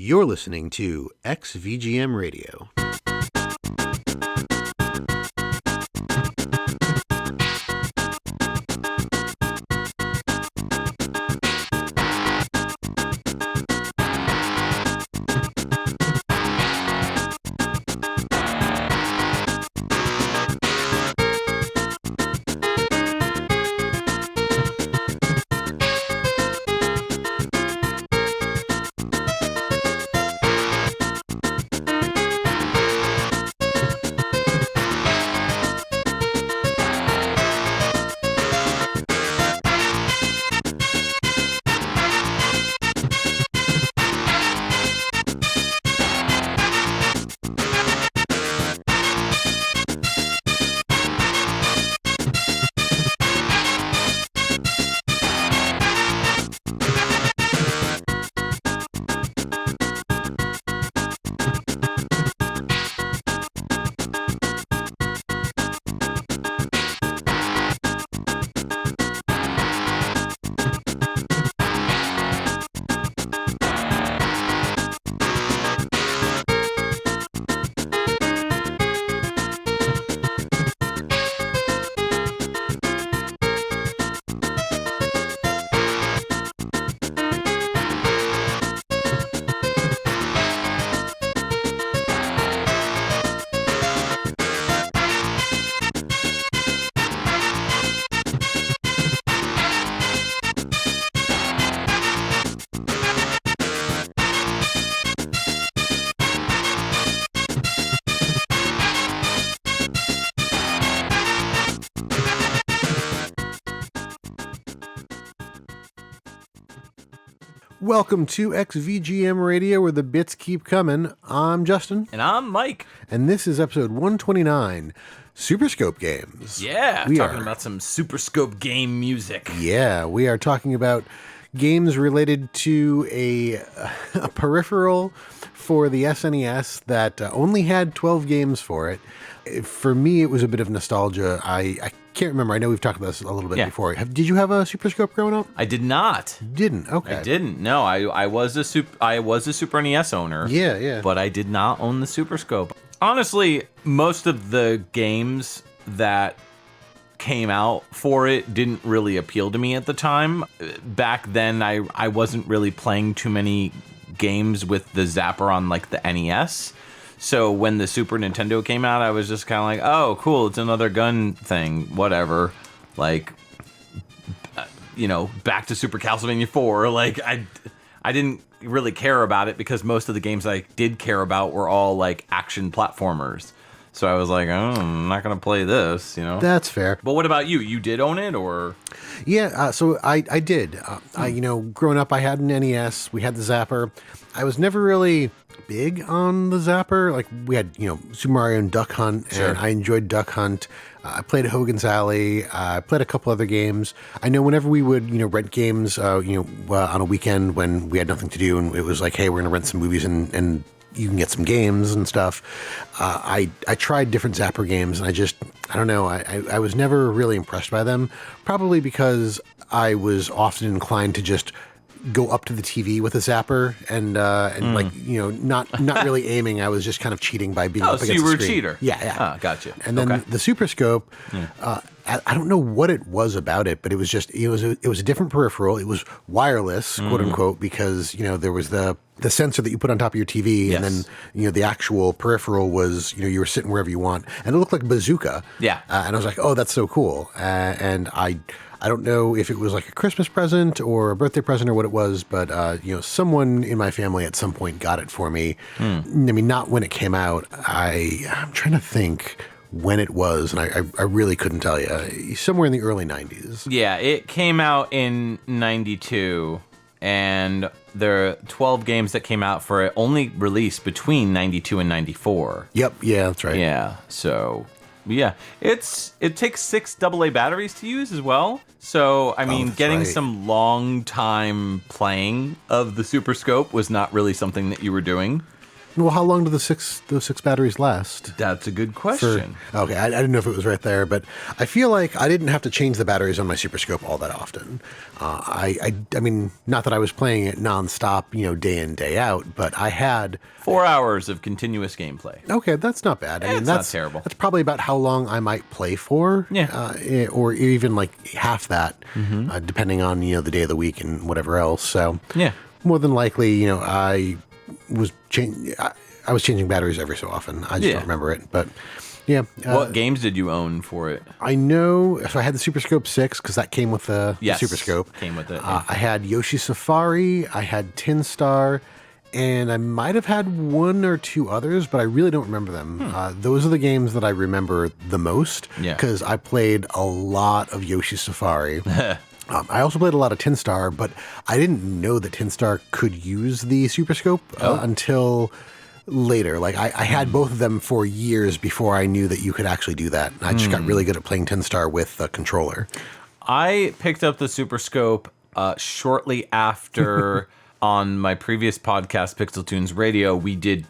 You're listening to XVGM Radio. Welcome to XVGM Radio, where the bits keep coming. I'm Justin. And I'm Mike. And this is episode 129, Super Scope Games. Yeah, talking about some Super Scope game music. Yeah, we are talking about games related to a peripheral for the SNES that only had 12 games for it. For me, it was a bit of nostalgia. I can't remember. I know we've talked about this a little bit before. Did you have a Super Scope growing up? I did not. Didn't? Okay. I didn't. No, I was a Super NES owner. Yeah. But I did not own the Super Scope. Honestly, most of the games that came out for it didn't really appeal to me at the time. Back then, I wasn't really playing too many games with the Zapper on like the NES. So when the Super Nintendo came out, I was just kind of like, oh, cool, it's another gun thing, whatever. Like, back to Super Castlevania 4. Like, I didn't really care about it because most of the games I did care about were all like action platformers. So I was like, oh, I'm not going to play this, That's fair. But what about you? You did own it, or? Yeah, so I did. Growing up, I had an NES. We had the Zapper. I was never really big on the Zapper. Like, we had, Super Mario and Duck Hunt, and I enjoyed Duck Hunt. I played Hogan's Alley. I played a couple other games. I know whenever we would, rent games, on a weekend when we had nothing to do, and it was like, hey, we're going to rent some movies and you can get some games and stuff. I tried different Zapper games, and I don't know, I was never really impressed by them, probably because I was often inclined to just go up to the TV with a Zapper and not really aiming. I was just kind of cheating by being up against the screen. So you were a cheater? Yeah. Ah, gotcha. And then the Super Scope, I don't know what it was about it, but it was just, it was a different peripheral. It was wireless, quote unquote, because, there was the sensor that you put on top of your TV, and then, the actual peripheral was, you were sitting wherever you want, and it looked like a bazooka. Yeah. And I was like, oh, that's so cool. And I don't know if it was like a Christmas present or a birthday present or what it was, but, someone in my family at some point got it for me. I mean, not when it came out. I'm trying to think when it was, and I really couldn't tell you. Somewhere in the early 90s. Yeah, it came out in 92, and there are 12 games that came out for it, only released between 92 and 94. Yep, yeah, that's right. Yeah, so... Yeah, it takes 6 AA batteries to use as well. So, I mean, getting some long time playing of the Super Scope was not really something that you were doing. Well, how long do those six batteries last? That's a good question. Okay, I didn't know if it was right there, but I feel like I didn't have to change the batteries on my Super Scope all that often. I mean, not that I was playing it nonstop, day in, day out, but I had 4 hours of continuous gameplay. Okay, that's not bad. I mean, that's not terrible. That's probably about how long I might play for. Yeah. Or even like half that, depending on, the day of the week and whatever else. So, yeah. More than likely, I was changing batteries every so often. I just don't remember it, but yeah. What games did you own for it? I know. So I had the Super Scope 6 because that came with the Super Scope. Came with it. I had Yoshi Safari. I had Tinstar. And I might have had one or two others, but I really don't remember them. Those are the games that I remember the most because I played a lot of Yoshi Safari. I also played a lot of Tinstar, but I didn't know that Tinstar could use the Super Scope until later. Like I had both of them for years before I knew that you could actually do that. And I just got really good at playing Tinstar with the controller. I picked up the Super Scope shortly after on my previous podcast, Pixel Tunes Radio, we did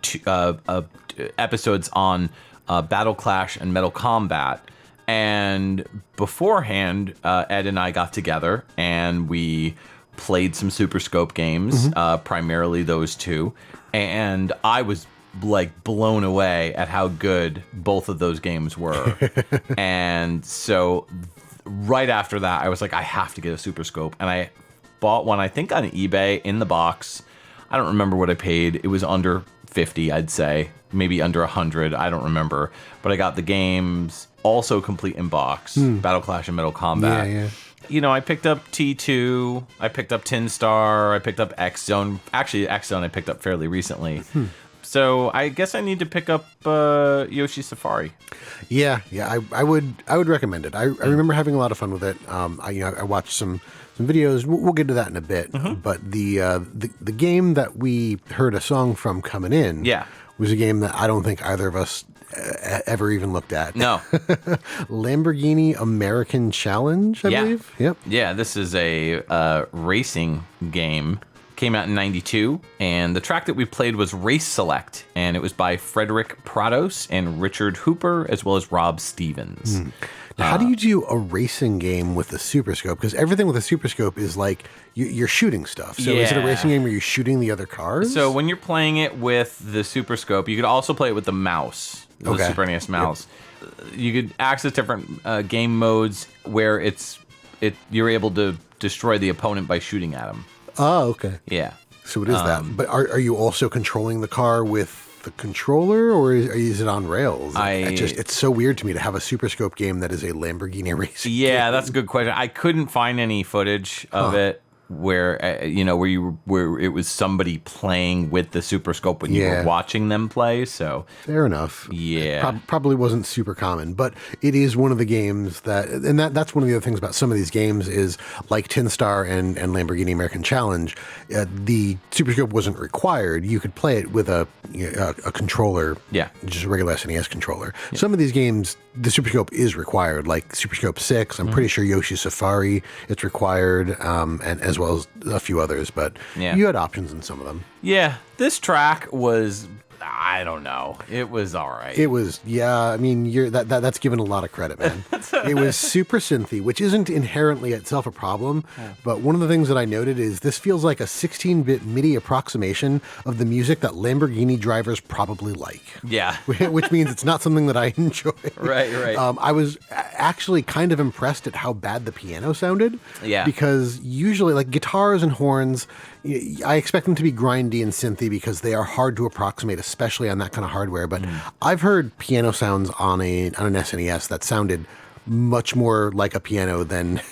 episodes on Battle Clash and Metal Combat. And beforehand, Ed and I got together and we played some Super Scope games, primarily those two. And I was like blown away at how good both of those games were. And so right after that, I was like, I have to get a Super Scope. And I bought one, I think on eBay in the box. I don't remember what I paid. It was under 50, I'd say. Maybe under 100. I don't remember. But I got the games also complete in box. Battle Clash and Metal Combat. Yeah. I picked up T2. I picked up Tinstar. I picked up X Zone. Actually, X Zone I picked up fairly recently. So I guess I need to pick up Yoshi Safari. Yeah. I would recommend it. I remember having a lot of fun with it. I watched some videos. We'll get to that in a bit. But the game that we heard a song from coming in was a game that I don't think either of us ever even looked at. No. Lamborghini American Challenge, I believe. Yep. Yeah, this is a racing game. Came out in 92, and the track that we played was Race Select, and it was by Frederick Prados and Richard Hooper, as well as Rob Stevens. Now, how do you do a racing game with the Super Scope? Because everything with the Super Scope is like you're shooting stuff. So is it a racing game where you're shooting the other cars? So when you're playing it with the Super Scope, you could also play it with the mouse, the Super NES mouse. Yep. You could access different game modes where you're able to destroy the opponent by shooting at them. Oh, okay. Yeah. So it is that. But are you also controlling the car with the controller, or is it on rails? It's so weird to me to have a Super Scope game that is a Lamborghini racing game. That's a good question. I couldn't find any footage of it where where it was somebody playing with the Super Scope when you were watching them play. So fair enough. Yeah, probably wasn't super common, but it is one of the games that's one of the other things about some of these games is like Tinstar and Lamborghini American Challenge. The Super Scope wasn't required. You could play it with a controller, just a regular SNES controller. Yeah. Some of these games, the Super Scope is required, like Super Scope 6. I'm pretty sure Yoshi Safari, it's required, and as well as a few others, but you had options in some of them. Yeah, this track was, I don't know, it was all right. It was, I mean, that's given a lot of credit, man. It was super synthy, which isn't inherently itself a problem, but one of the things that I noted is this feels like a 16-bit MIDI approximation of the music that Lamborghini drivers probably like. Yeah. Which means it's not something that I enjoy. Right. I was actually kind of impressed at how bad the piano sounded. Yeah. Because usually, like guitars and horns, I expect them to be grindy and synthy because they are hard to approximate, especially on that kind of hardware. But I've heard piano sounds on an SNES that sounded much more like a piano than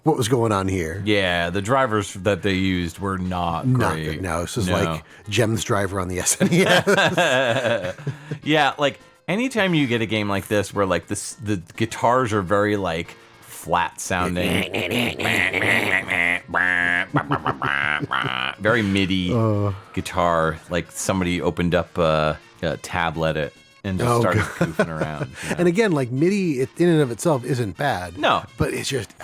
what was going on here. Yeah, the drivers that they used were not great. Not good. No, this is like Jem's driver on the SNES. Yeah, like anytime you get a game like this where like the guitars are very like flat sounding, very MIDI guitar, like somebody opened up a tablet and just started goofing around. And again, like MIDI in and of itself isn't bad. No. But it's just,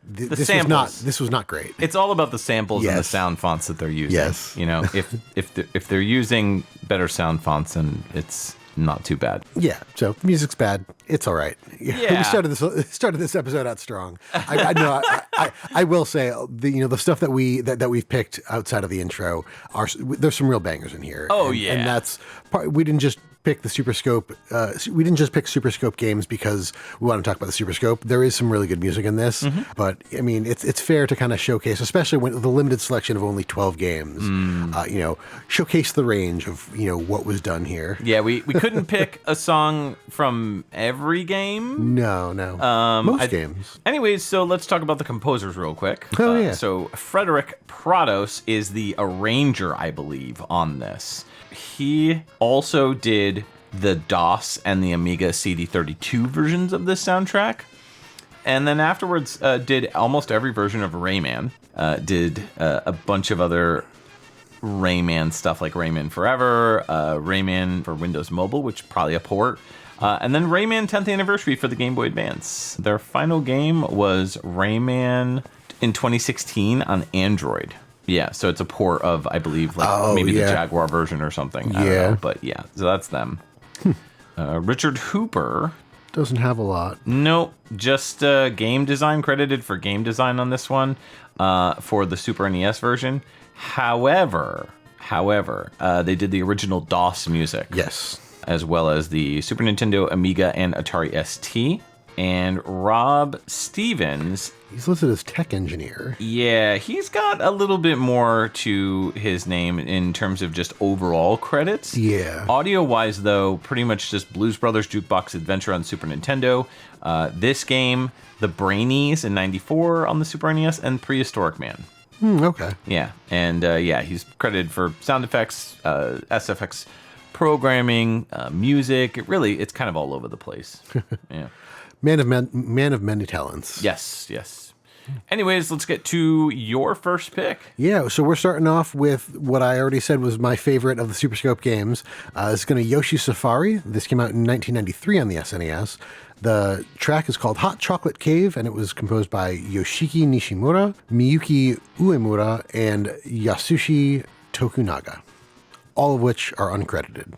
this samples. was not great. It's all about the samples and the sound fonts that they're using. Yes. If they're using better sound fonts, then it's not too bad. Yeah. So music's bad. It's all right. Yeah. We started this episode out strong. I will say the stuff that we've picked outside of the intro there's some real bangers in here. Oh, and that's part. We didn't just pick the Super Scope. We didn't just pick Super Scope games because we want to talk about the Super Scope. There is some really good music in this, but I mean, it's fair to kind of showcase, especially when the limited selection of only 12 games. Showcase the range of what was done here. Yeah, we couldn't pick a song from every game. No. Most games. Anyways, so let's talk about the composers real quick. Oh, yeah. So Frederick Prados is the arranger, I believe, on this. He also did the DOS and the Amiga CD32 versions of this soundtrack. And then afterwards did almost every version of Rayman. Did a bunch of other Rayman stuff like Rayman Forever, Rayman for Windows Mobile, which is probably a port. And then Rayman 10th Anniversary for the Game Boy Advance. Their final game was Rayman in 2016 on Android. Yeah, so it's a port of, I believe, the Jaguar version or something. I don't know, but yeah, so that's them. Richard Hooper. Doesn't have a lot. Nope, just game design, credited for game design on this one for the Super NES version. However, they did the original DOS music. Yes. As well as the Super Nintendo, Amiga, and Atari ST. And Rob Stevens. He's listed as tech engineer. Yeah, he's got a little bit more to his name in terms of just overall credits. Yeah. Audio-wise, though, pretty much just Blues Brothers Jukebox Adventure on Super Nintendo. This game, The Brainies in '94 on the Super NES, and Prehistoric Man. Okay. Yeah, and he's credited for sound effects, SFX programming, music. It's kind of all over the place. Yeah. Man of many talents. Yes. Anyways, let's get to your first pick. Yeah, so we're starting off with what I already said was my favorite of the Super Scope games. It's going to Yoshi Safari. This came out in 1993 on the SNES. The track is called Hot Chocolate Cave, and it was composed by Yoshiki Nishimura, Miyuki Uemura, and Yasushi Tokunaga, all of which are uncredited.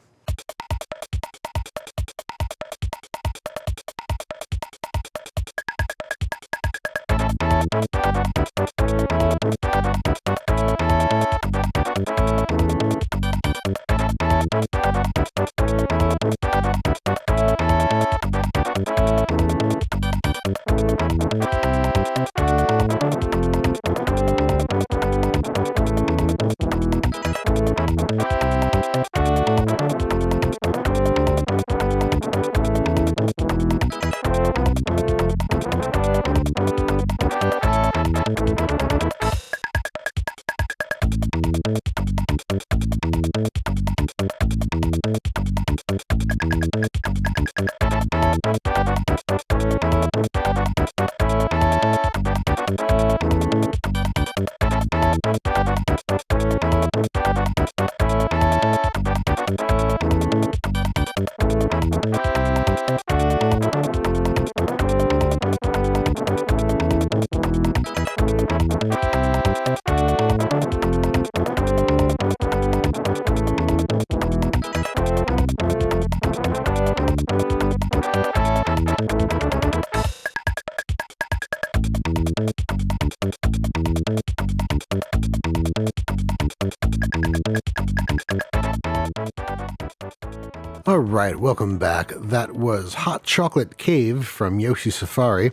All right, welcome back. That was Hot Chocolate Cave from Yoshi Safari,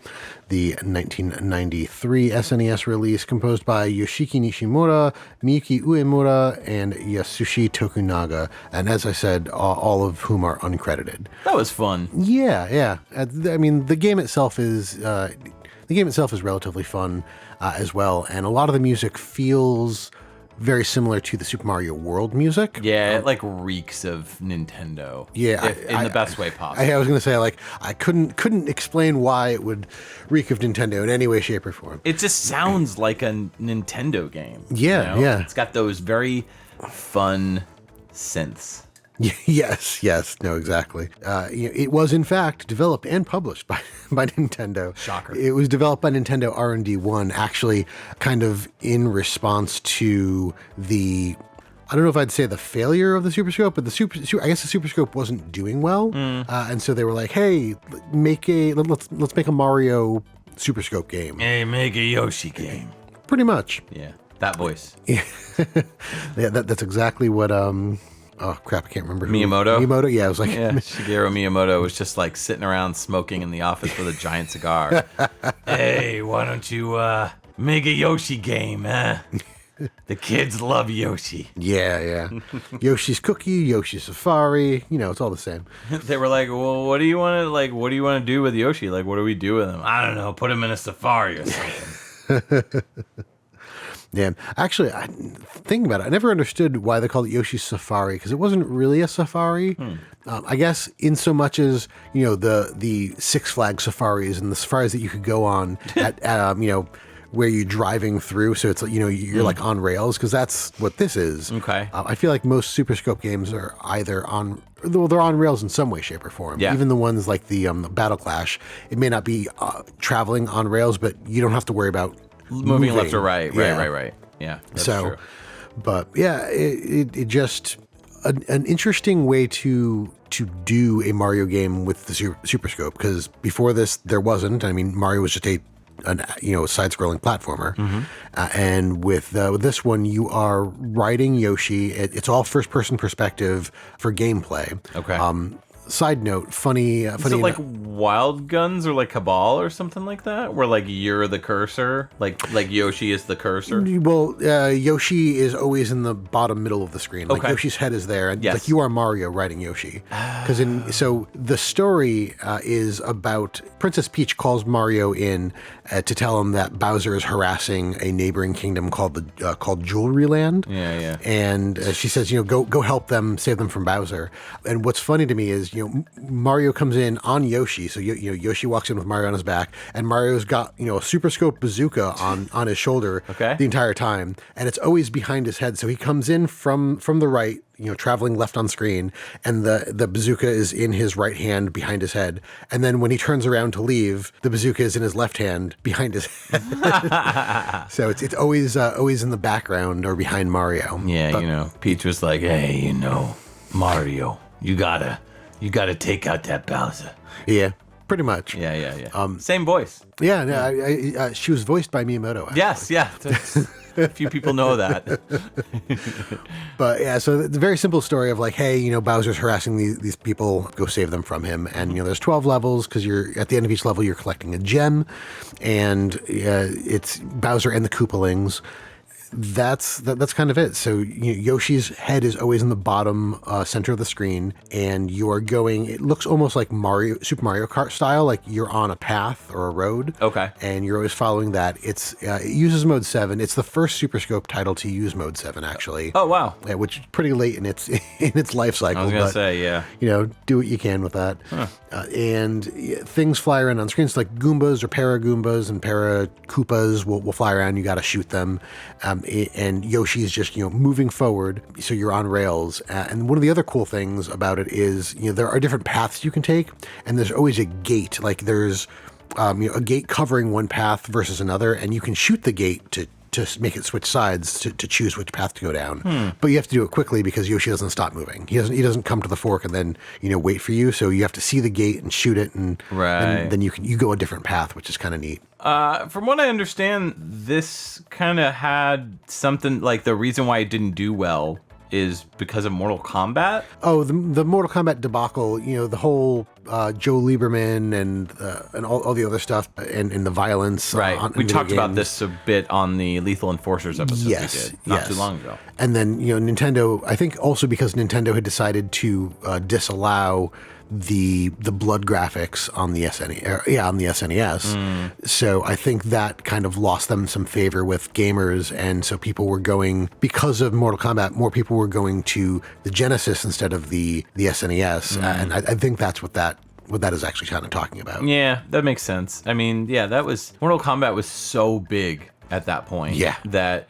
the 1993 SNES release composed by Yoshiki Nishimura, Miyuki Uemura, and Yasushi Tokunaga. And as I said, all of whom are uncredited. That was fun. Yeah. I mean, the game itself is relatively fun as well, and a lot of the music feels very similar to the Super Mario World music. Yeah, it reeks of Nintendo. Yeah, in the best way possible. I was going to say, I couldn't explain why it would reek of Nintendo in any way, shape, or form. It just sounds like a Nintendo game. Yeah, yeah. It's got those very fun synths. Yes, no, exactly. It was in fact developed and published by Nintendo. Shocker. It was developed by Nintendo R&D 1, actually, kind of in response to I don't know if I'd say the failure of the Super Scope, but I guess the Super Scope wasn't doing well, and so they were like, "Hey, let's make a Mario Super Scope game." Hey, make a Yoshi game. Pretty much. Yeah, that voice. Yeah, that's exactly what. Oh crap! I can't remember. Miyamoto. Yeah, I was like, Shigeru Miyamoto was just like sitting around smoking in the office with a giant cigar. Hey, why don't you make a Yoshi game? The kids love Yoshi. Yeah. Yoshi's Cookie, Yoshi's Safari. It's all the same. They were like, "Well, what do you want to do with Yoshi? Like, what do we do with him? I don't know. Put him in a safari or something." Yeah, actually, thinking about it, I never understood why they called it Yoshi's Safari, because it wasn't really a safari. I guess in so much as the Six Flags safaris and the safaris that you could go on at where you're driving through, so it's you're like on rails, because that's what this is. Okay. I feel like most Super Scope games are either they're on rails in some way, shape, or form. Yeah. Even the ones like the Battle Clash, it may not be traveling on rails, but you don't have to worry about moving left or right. Yeah. Right. Yeah, that's so, true. But yeah, it just an interesting way to do a Mario game with the Super Scope, because before this there wasn't. I mean, Mario was just a side-scrolling platformer, and with this one, you are riding Yoshi. It's all first-person perspective for gameplay. Okay. Side note, funny. Is it like Wild Guns or like Cabal or something like that, where like you're the cursor, like Yoshi is the cursor? Well, Yoshi is always in the bottom middle of the screen. Like Yoshi's head is there, and like you are Mario riding Yoshi. So the story is about Princess Peach calls Mario in to tell him that Bowser is harassing a neighboring kingdom called Jewelry Land. Yeah. And she says, go help them, save them from Bowser. And what's funny to me is, Mario comes in on Yoshi. So, Yoshi walks in with Mario on his back, and Mario's got, a Super Scope bazooka on his shoulder the entire time. And it's always behind his head. So he comes in from the right, traveling left on screen, and the bazooka is in his right hand behind his head. And then when he turns around to leave, the bazooka is in his left hand behind his head. So it's always in the background or behind Mario. Yeah, Peach was like, "Hey, Mario, you gotta take out that Bowser." Yeah, pretty much. Yeah. Same voice. Yeah. She was voiced by Miyamoto. Actually. Yes, yeah. A few people know that. But yeah, so it's a very simple story of like, hey, Bowser's harassing these people, go save them from him. And, there's 12 levels, because you're at the end of each level, you're collecting a gem, and it's Bowser and the Koopalings. That's kind of it. So Yoshi's head is always in the bottom center of the screen, and you are going. It looks almost like Super Mario Kart style, like you're on a path or a road. Okay. And you're always following that. It uses Mode 7. It's the first Super Scope title to use Mode 7, actually. Oh wow. Yeah, which is pretty late in its life cycle. I was gonna say, yeah. Do what you can with that. Huh. And things fly around on screens, like Goombas or Para-Goombas and Para-Koopas will fly around. You got to shoot them. And Yoshi is just, moving forward, so you're on rails. And one of the other cool things about it is, there are different paths you can take, and there's always a gate. Like there's a gate covering one path versus another, and you can shoot the gate to make it switch sides to choose which path to go down. But you have to do it quickly, because Yoshi doesn't stop moving. He doesn't come to the fork and then wait for you. So you have to see the gate and shoot it, and then you go a different path, which is kind of neat. From what I understand, this kind of had something like the reason why it didn't do well is because of Mortal Kombat. Oh, the Mortal Kombat debacle, the whole Joe Lieberman and all the other stuff, and the violence. Right. We talked about this a bit on the Lethal Enforcers episode we did not too long ago. And then, Nintendo, I think also because Nintendo had decided to disallow the blood graphics on the SNES. So I think that kind of lost them some favor with gamers, and so people were going, because of Mortal Kombat, more people were going to the Genesis instead of the SNES, and I think that's what that is actually kind of talking about. Yeah, that makes sense. I mean, that was Mortal Kombat was so big at that point. Yeah. That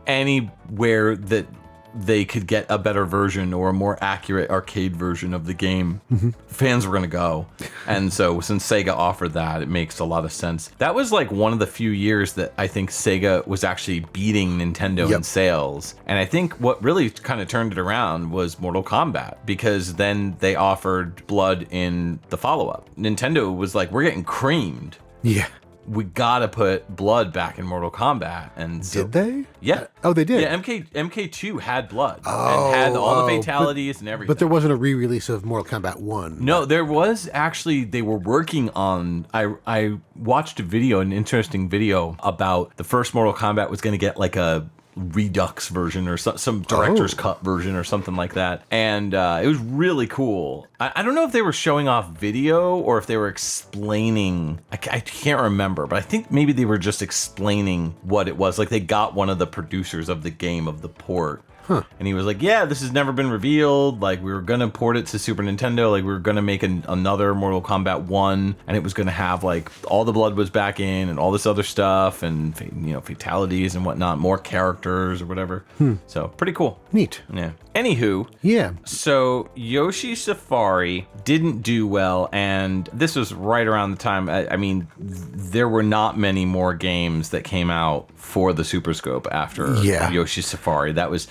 anywhere that they could get a better version or a more accurate arcade version of the game, fans were going to go. And so since Sega offered that, it makes a lot of sense. That was like one of the few years that I think Sega was actually beating Nintendo in sales. And I think what really kind of turned it around was Mortal Kombat, because then they offered Blood in the follow-up. Nintendo was like, we're getting creamed. Yeah. We gotta put Blood back in Mortal Kombat. And so, did they? Yeah. Oh, they did? Yeah, MK2 had Blood and had all the fatalities and everything. But there wasn't a re-release of Mortal Kombat 1. No, there was actually, they were working on, I watched a video, an interesting video about the first Mortal Kombat was going to get like a Redux version or some director's cut version or something like that, and it was really cool. I don't know if they were showing off video or if they were explaining. I can't remember, but I think maybe they were just explaining what it was. Like they got one of the producers of the game, of the port, and he was like, yeah, this has never been revealed. Like, we were going to port it to Super Nintendo. Like, we were going to make another Mortal Kombat 1, and it was going to have, like, all the blood was back in and all this other stuff and, you know, fatalities and whatnot, more characters or whatever. So, pretty cool. Neat. Yeah. Anywho. Yeah. So, Yoshi Safari didn't do well, and this was right around the time, I mean, there were not many more games that came out for the Super Scope after Yoshi Safari. That was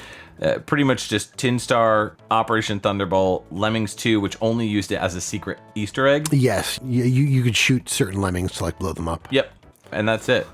pretty much just Tinstar, Operation Thunderbolt, Lemmings 2, which only used it as a secret Easter egg. Yes, you could shoot certain lemmings to like blow them up. Yep, and that's it.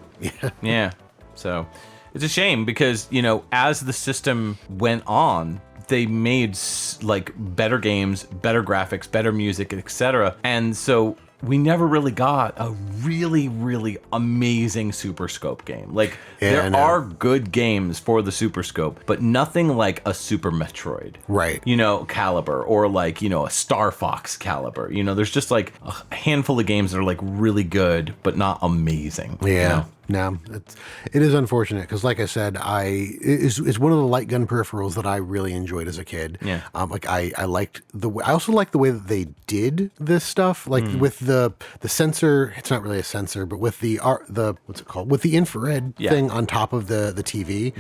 Yeah. So it's a shame because, you know, as the system went on, they made like better games, better graphics, better music, etc. And so we never really got a really, really amazing Super Scope game. Like, there are good games for the Super Scope, but nothing like a Super Metroid. Right. You know, caliber, or like, you know, a Star Fox caliber. You know, there's just like a handful of games that are like really good, but not amazing. Yeah. You know? No, it is unfortunate because, like I said, it's one of the light gun peripherals that I really enjoyed as a kid. Yeah. Like I liked I also liked the way that they did this stuff, like with the sensor. It's not really a sensor, but with the what's it called? With the infrared thing on top of the TV.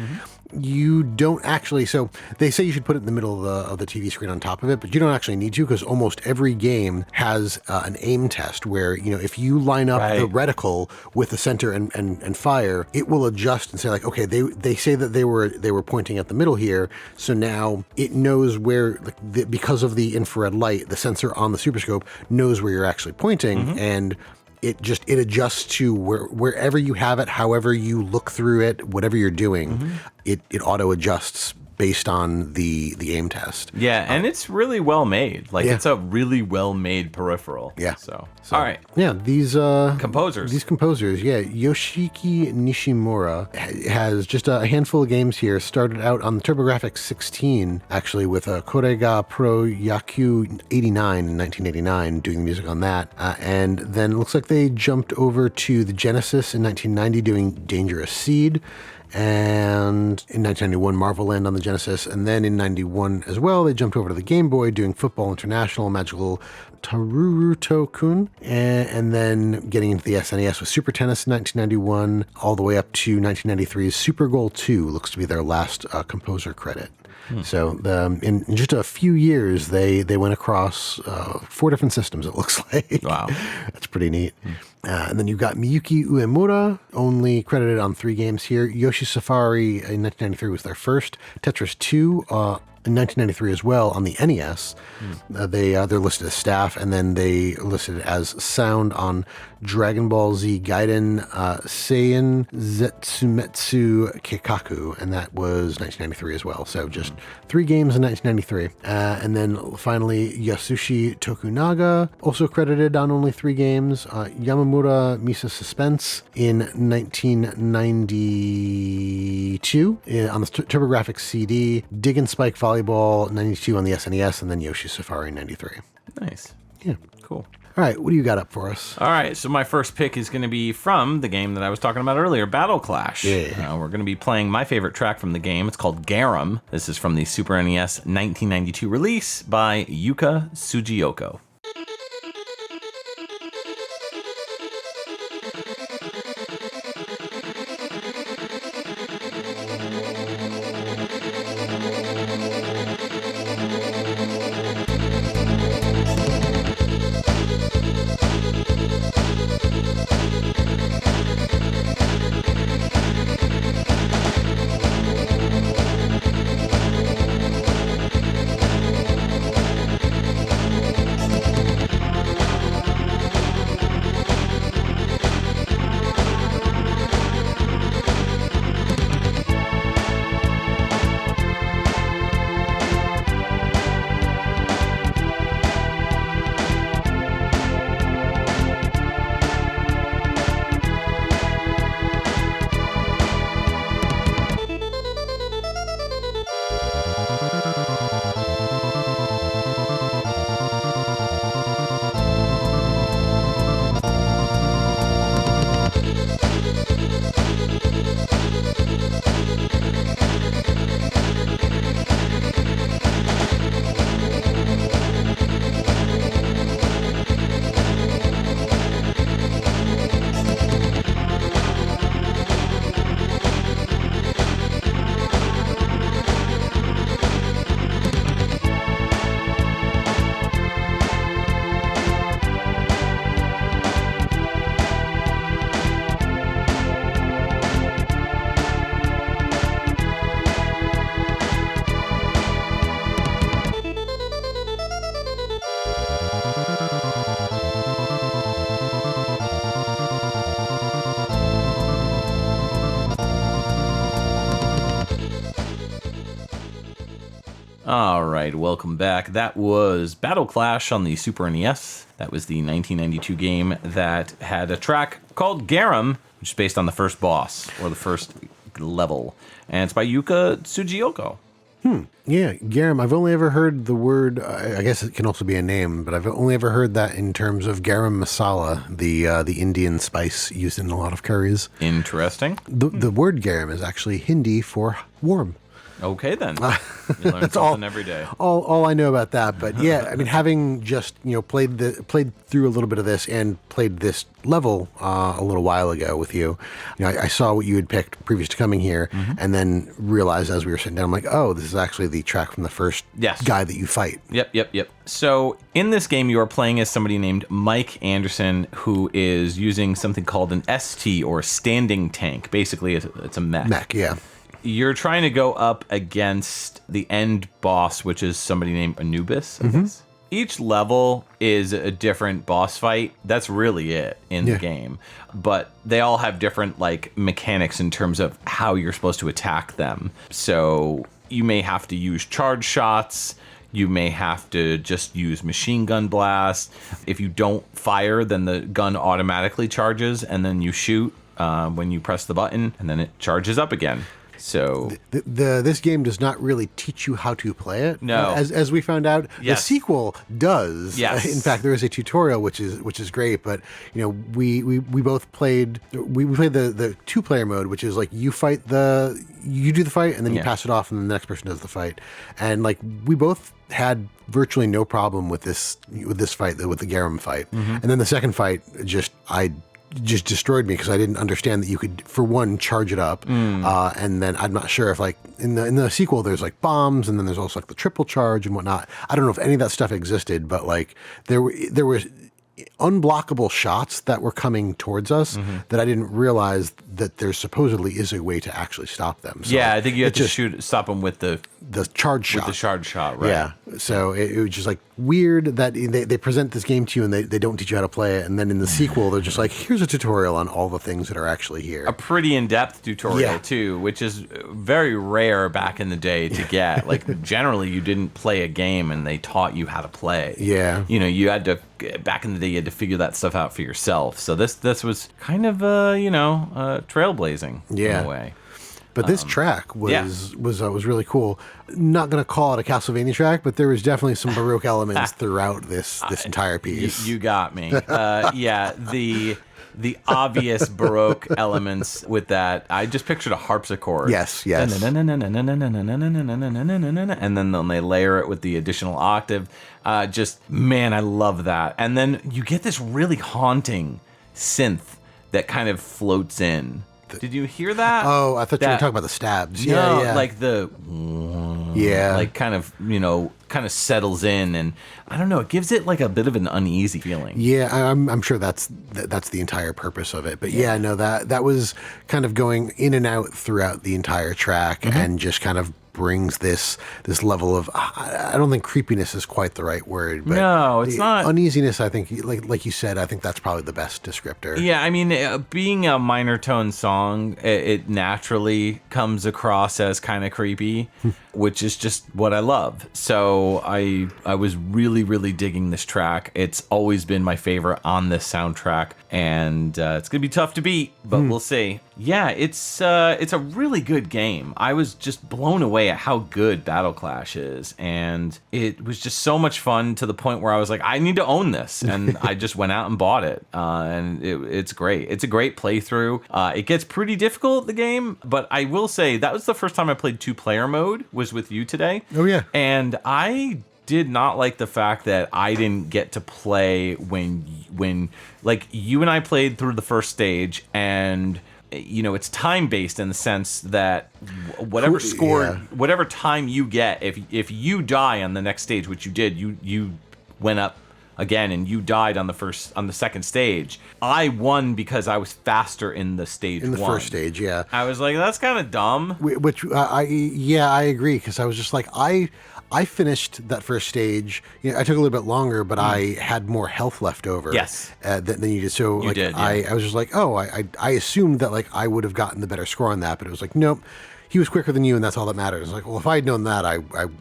You don't actually, so they say you should put it in the middle of the TV screen on top of it, but you don't actually need to, because almost every game has an aim test where, you know, if you line up the reticle with the center and fire, it will adjust and say like, okay, they say that they were pointing at the middle here, so now it knows where, like, because of the infrared light, the sensor on the Super Scope knows where you're actually pointing, and it adjusts to wherever you have it, however you look through it, whatever you're doing, it auto adjusts based on the aim test. Yeah, and it's really well made. Like, it's a really well made peripheral. Yeah. So all right. Yeah, these composers. Yeah, Yoshiki Nishimura has just a handful of games here. Started out on the TurboGrafx 16, actually, with Korega Pro Yaku 89 in 1989, doing the music on that. And then it looks like they jumped over to the Genesis in 1990, doing Dangerous Seed. And in 1991, Marvel Land on the Genesis. And then in 91 as well, they jumped over to the Game Boy, doing Football International, Magical Taruruto-kun, and then getting into the SNES with Super Tennis in 1991, all the way up to 1993's Super Goal 2, looks to be their last composer credit. So in just a few years, they went across 4 different systems, it looks like. Wow. That's pretty neat. And then you've got Miyuki Uemura, only credited on 3 games here. Yoshi Safari in 1993 was their first. Tetris 2 in 1993 as well on the NES. They're listed as staff, and then they listed as sound on Dragon Ball Z Gaiden Seiin Zetsumetsu Keikaku, and that was 1993 as well. So just 3 games in 1993. And then finally, Yasushi Tokunaga, also credited on only 3 games. Yamamura Misa Suspense in 1992 on the TurboGrafx CD. Dig and Spike Volleyball 92 on the SNES, and then Yoshi Safari 93. Nice. Yeah. Cool. All right, what do you got up for us? All right, so my first pick is going to be from the game that I was talking about earlier, Battle Clash. Yeah. We're going to be playing my favorite track from the game. It's called Garum. This is from the Super NES 1992 release by Yuka Tsujioko. All right, welcome back. That was Battle Clash on the Super NES. That was the 1992 game that had a track called Garum, which is based on the first boss, or the first level. And it's by Yuka Tsujioka. Yeah, garum. I've only ever heard the word, I guess it can also be a name, but I've only ever heard that in terms of garam masala, the Indian spice used in a lot of curries. Interesting. The word garam is actually Hindi for warm. Okay, then. You learn something every day. All I know about that. But yeah, I mean, having just, played through a little bit of this and played this level a little while ago with you, I saw what you had picked previous to coming here, and then realized as we were sitting down, I'm like, oh, this is actually the track from the first guy that you fight. Yep. So in this game, you are playing as somebody named Mike Anderson, who is using something called an ST, or standing tank. Basically, it's a mech. Mech, yeah. You're trying to go up against the end boss, which is somebody named Anubis, I guess. Each level is a different boss fight. That's really it in the game. But they all have different mechanics in terms of how you're supposed to attack them. So you may have to use charge shots. You may have to just use machine gun blast. If you don't fire, then the gun automatically charges, and then you shoot when you press the button, and then it charges up again. So this game does not really teach you how to play it. No, as we found out, the sequel does. Yes. In fact, there is a tutorial which is great. But we both played the 2-player mode, which is you do the fight and then you pass it off and then the next person does the fight. And we both had virtually no problem with this fight, with the garum fight. And then the second fight just destroyed me because I didn't understand that you could, for one, charge it up, and then I'm not sure if in the sequel there's bombs, and then there's also the triple charge and whatnot. I don't know if any of that stuff existed, but there were unblockable shots that were coming towards us that I didn't realize that there supposedly is a way to actually stop them. So I think you have to stop them with the charge shot. With the charge shot, right? Yeah. So it was just weird that they present this game to you and they don't teach you how to play it, and then in the sequel they're just here's a tutorial on all the things that are actually here. A pretty in-depth tutorial too, which is very rare back in the day to get. Generally you didn't play a game and they taught you how to play. Yeah. You had to, back in the day, you had to figure that stuff out for yourself. So this was kind of trailblazing in a way. But this track was really cool. Not going to call it a Castlevania track, but there was definitely some Baroque elements throughout this entire piece. You got me. The obvious Baroque elements with that. I just pictured a harpsichord. Yes. And then they layer it with the additional octave. Man, I love that. And then you get this really haunting synth that kind of floats in. Did you hear that? Oh, I thought you were talking about the stabs. No, yeah. Kind of settles in, and I don't know, it gives it a bit of an uneasy feeling. Yeah, I'm sure that's the entire purpose of it. But that was kind of going in and out throughout the entire track, and just kind of brings this level of, I don't think creepiness is quite the right word, but no, it's not. Uneasiness, I think, like you said, I think that's probably the best descriptor. Yeah, I mean, being a minor tone song, it naturally comes across as kind of creepy, which is just what I love. So I was really, really digging this track. It's always been my favorite on this soundtrack, and it's gonna be tough to beat, but we'll see. Yeah, it's a really good game. I was just blown away at how good Battle Clash is, and it was just so much fun to the point where I was like, I need to own this, and I just went out and bought it, and it's great. It's a great playthrough. It gets pretty difficult, the game, but I will say that was the first time I played 2-player mode, was with you today. Oh yeah. And I did not like the fact that I didn't get to play when you and I played through the first stage, and it's time based in the sense that whatever time you get, if you die on the next stage, which you did, you went up again and you died on the second stage. I won because I was faster in the stage in the one. First stage. Yeah, I was like, that's kind of dumb. Which I agree, because I was just I finished that first stage. I took a little bit longer, but I had more health left over. Yes. Than you did. So you did, I was just I assumed that I would have gotten the better score on that, but it was nope. he was quicker than you, and that's all that matters. Like, well, if I had known that, I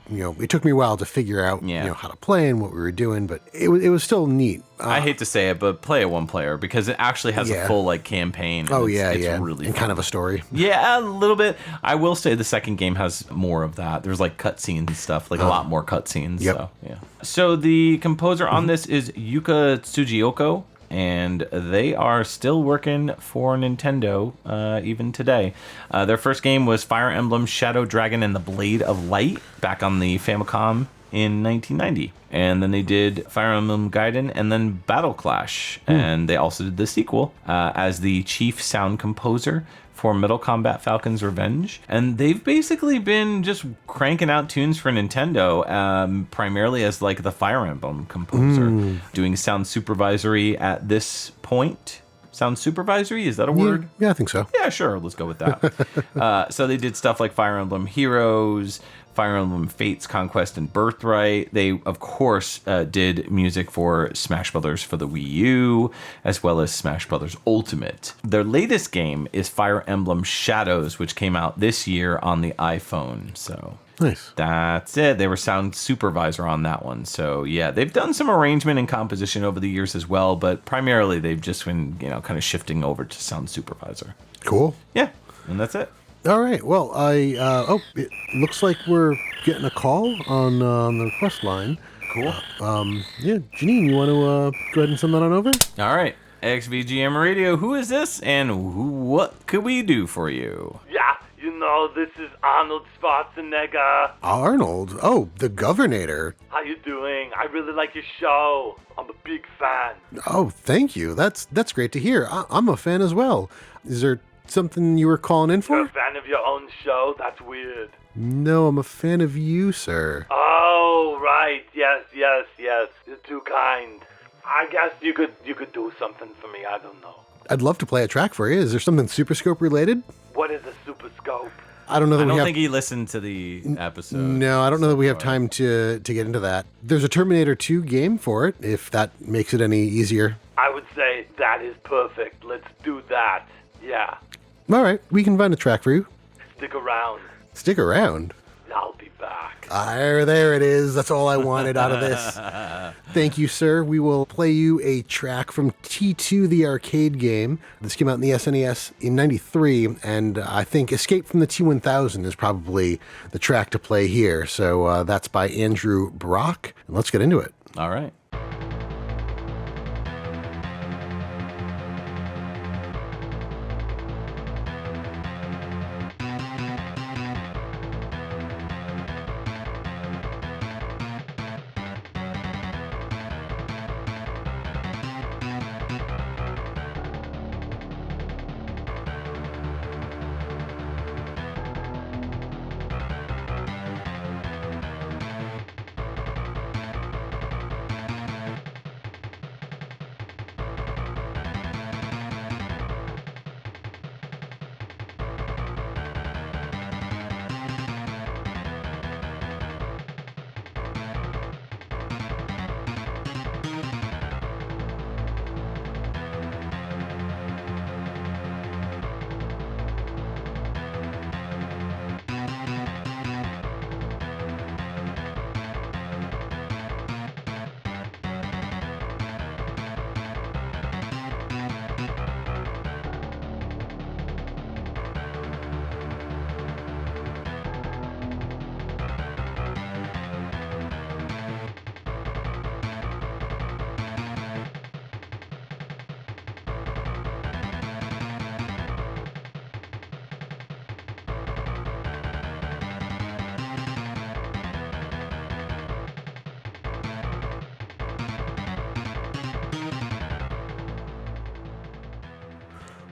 it took me a while to figure out, how to play and what we were doing, but it was still neat. I hate to say it, but play it one player because it actually has a full campaign. It's really and fun. kind of a story. Yeah, a little bit. I will say the second game has more of that. There's cutscenes and stuff, a lot more cutscenes. Yep. So yeah. So the composer on this is Yuka Tsujioko, and they are still working for Nintendo even today. Their first game was Fire Emblem Shadow Dragon and the Blade of Light back on the Famicom in 1990. And then they did Fire Emblem Gaiden and then Battle Clash. And they also did the sequel as the chief sound composer for Mortal Kombat Falcon's Revenge. And they've basically been just cranking out tunes for Nintendo, primarily as the Fire Emblem composer, doing sound supervisory at this point. Sound supervisory? Is that a word? Yeah, I think so. Yeah, sure. Let's go with that. So they did stuff like Fire Emblem Heroes, Fire Emblem Fates, Conquest, and Birthright. They, of course, did music for Smash Brothers for the Wii U, as well as Smash Brothers Ultimate. Their latest game is Fire Emblem Shadows, which came out this year on the iPhone. So nice. That's it. They were sound supervisor on that one. So yeah, they've done some arrangement and composition over the years as well, but primarily they've just been, kind of shifting over to sound supervisor. Cool. Yeah, and that's it. All right. Well, it looks like we're getting a call on the request line. Cool. Janine, you want to go ahead and send that on over? All right. XVGM Radio, who is this, and what could we do for you? Yeah, this is Arnold Schwarzenegger. Arnold? Oh, the Governor. How you doing? I really like your show. I'm a big fan. Oh, thank you. That's great to hear. I'm a fan as well. Is there something you were calling in for? You're a fan of your own show? That's weird. No, I'm a fan of you, sir. Oh, right. Yes. You're too kind. I guess you could do something for me. I don't know. I'd love to play a track for you. Is there something Super Scope related? What is a super scope? I don't know that I don't think he listened to the episode. No, I don't know that we have time to get into that. There's a Terminator 2 game for it, if that makes it any easier. I would say that is perfect. Let's do that. Yeah. All right, we can find a track for you. Stick around. Stick around? I'll be back. There it is. That's all I wanted out of this. Thank you, sir. We will play you a track from T2, the arcade game. This came out in the SNES in 93, and I think Escape from the T-1000 is probably the track to play here. So that's by Andrew Brock, and let's get into it. All right.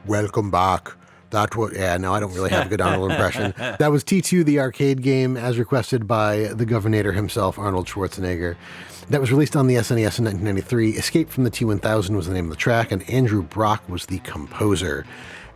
Welcome back. That was, no, I don't really have a good Arnold impression. That was T2, the arcade game, as requested by the Governor himself, Arnold Schwarzenegger. That was released on the SNES in 1993. Escape from the T-1000 was the name of the track, and Andrew Brock was the composer.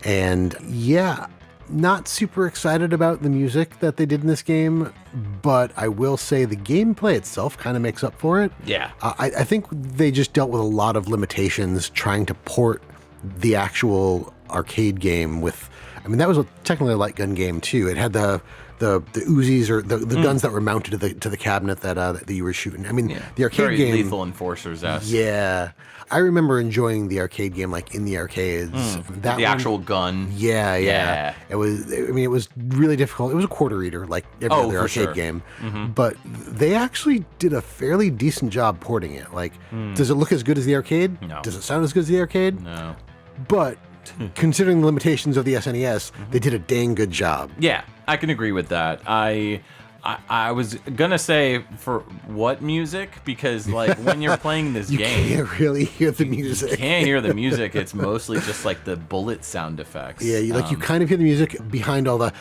And yeah, not super excited about the music that they did in this game, but I will say the gameplay itself kind of makes up for it. Yeah. I think they just dealt with a lot of limitations trying to port the actual arcade game with, I mean, that was technically a light gun game too. It had the Uzis or the guns that were mounted to the cabinet that you were shooting. I mean, the arcade Very game, Lethal Enforcers-esque. Yeah, I remember enjoying the arcade game like in the arcades. That The actual gun. Yeah. It was. I mean, it was really difficult. It was a quarter eater like every other for arcade sure. game, but they actually did a fairly decent job porting it. Like, does it look as good as the arcade? No. Does it sound as good as the arcade? No. But considering the limitations of the SNES, they did a dang good job. Yeah, I can agree with that. I was gonna say for what music, because like when you're playing this You game, can't really hear the music. you can't hear the music. It's mostly just like the bullet sound effects. Yeah, you kind of hear the music behind all the.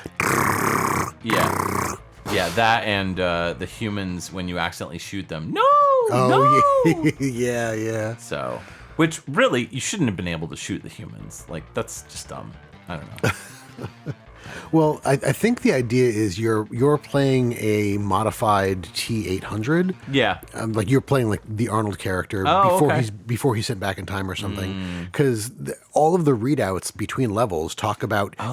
Yeah, that and the humans when you accidentally shoot them. No. Oh yeah. So, which really you shouldn't have been able to shoot the humans. Like that's just dumb. I don't know. Well, I think the idea is you're playing a modified T-800. Yeah. Like you're playing like the Arnold character before he's sent back in time or something. Because all of the readouts between levels talk about how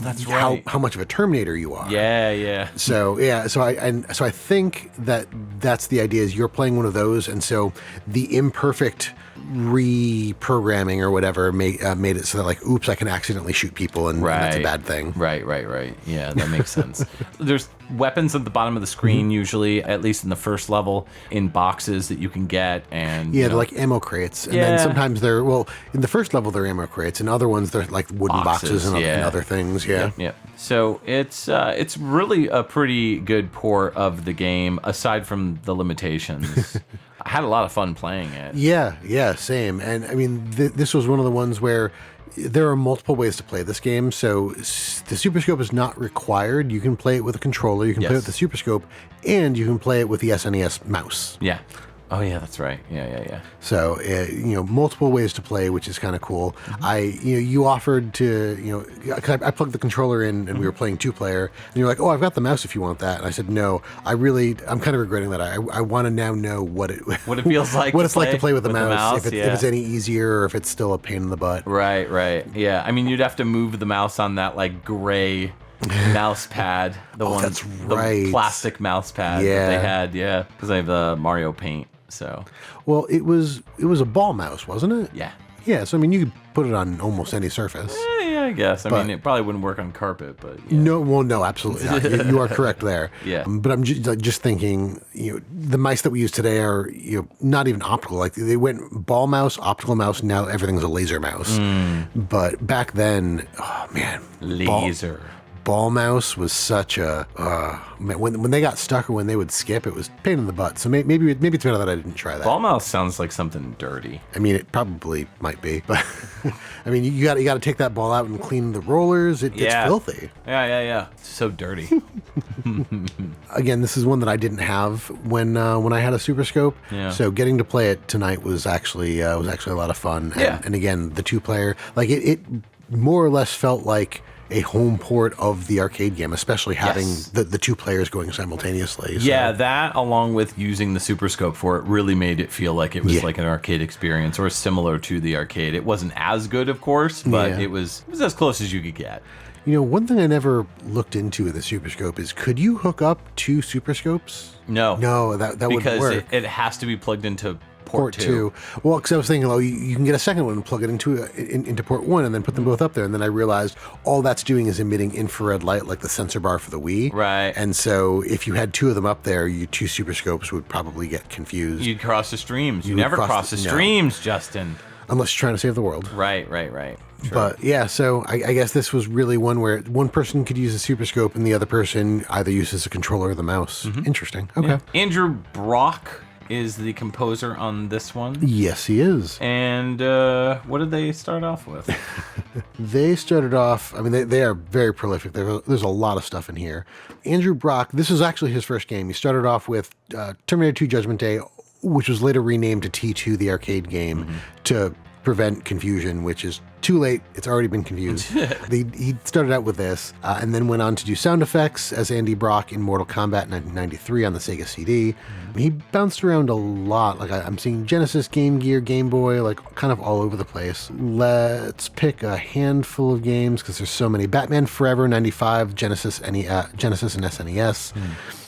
much of a Terminator you are. Yeah. So I think that's the idea is you're playing one of those, and so the imperfect reprogramming or whatever made it so that like, oops, I can accidentally shoot people, and that's a bad thing. Right. Yeah, that makes sense. There's weapons at the bottom of the screen usually, at least in the first level, in boxes that you can get, and they're like ammo crates, and then sometimes they're in the first level they're ammo crates, and other ones they're like wooden boxes and other things. Yeah. So it's really a pretty good port of the game, aside from the limitations. I had a lot of fun playing it. Yeah, same. And I mean, this was one of the ones where there are multiple ways to play this game. So the Super Scope is not required. You can play it with a controller. You can play it with the Super Scope, and you can play it with the SNES mouse. Yeah. Oh yeah, that's right. Yeah. So multiple ways to play, which is kind of cool. You offered to cause I plugged the controller in and we were playing 2-player, and you're like, oh, I've got the mouse if you want that. And I said, no, I'm kind of regretting that. I want to now know what it feels like what it's like to play with the mouse. If it's any easier or if it's still a pain in the butt. Right. Yeah. I mean, you'd have to move the mouse on that like gray mouse pad, the plastic mouse pad that they had, because I have the Mario Paint. So, well, it was a ball mouse, wasn't it? Yeah. So I mean, you could put it on almost any surface. Yeah, I guess. I mean, it probably wouldn't work on carpet, but no, absolutely not. You are correct there. Yeah. But I'm just thinking, the mice that we use today are not even optical. Like they went ball mouse, optical mouse. Now everything's a laser mouse. But back then, oh man, laser. Ball mouse was such a when they got stuck or when they would skip, it was a pain in the butt. So maybe it's better that I didn't try that. Ball mouse sounds like something dirty. I mean, it probably might be, but I mean, you got to take that ball out and clean the rollers. It's filthy. Yeah. It's so dirty. Again, this is one that I didn't have when I had a Super Scope. Yeah. So getting to play it tonight was actually a lot of fun. And again, the 2-player, like it more or less felt like a home port of the arcade game, especially having the 2 players going simultaneously. So. Yeah, that along with using the Super Scope for it really made it feel like it was like an arcade experience or similar to the arcade. It wasn't as good, of course, but it was as close as you could get. One thing I never looked into with the Super Scope is, could you hook up 2 Super Scopes? No, that wouldn't work. Because it has to be plugged into port 2. Well, because I was thinking, you can get a second one and plug it into port 1 and then put them both up there. And then I realized all that's doing is emitting infrared light like the sensor bar for the Wii. Right. And so if you had 2 of them up there, your 2 Super Scopes would probably get confused. You'd cross the streams. You never cross the streams, Justin. Unless you're trying to save the world. Right. Sure. But yeah, so I guess this was really one where one person could use a Super Scope and the other person either uses a controller or the mouse. Interesting. Okay. Yeah. Andrew Brock is the composer on this one. Yes, he is. And what did they start off with? They started off, I mean, they are very prolific. There's a lot of stuff in here. Andrew Brock, this is actually his first game. He started off with Terminator 2 Judgment Day, which was later renamed to T2, the arcade game, to prevent confusion, which is too late. It's already been confused. He started out with this and then went on to do sound effects as Andy Brock in Mortal Kombat 1993 on the Sega CD. He bounced around a lot. Like I'm seeing Genesis, Game Gear, Game Boy, like kind of all over the place. Let's pick a handful of games because there's so many. Batman Forever 95, Genesis and SNES.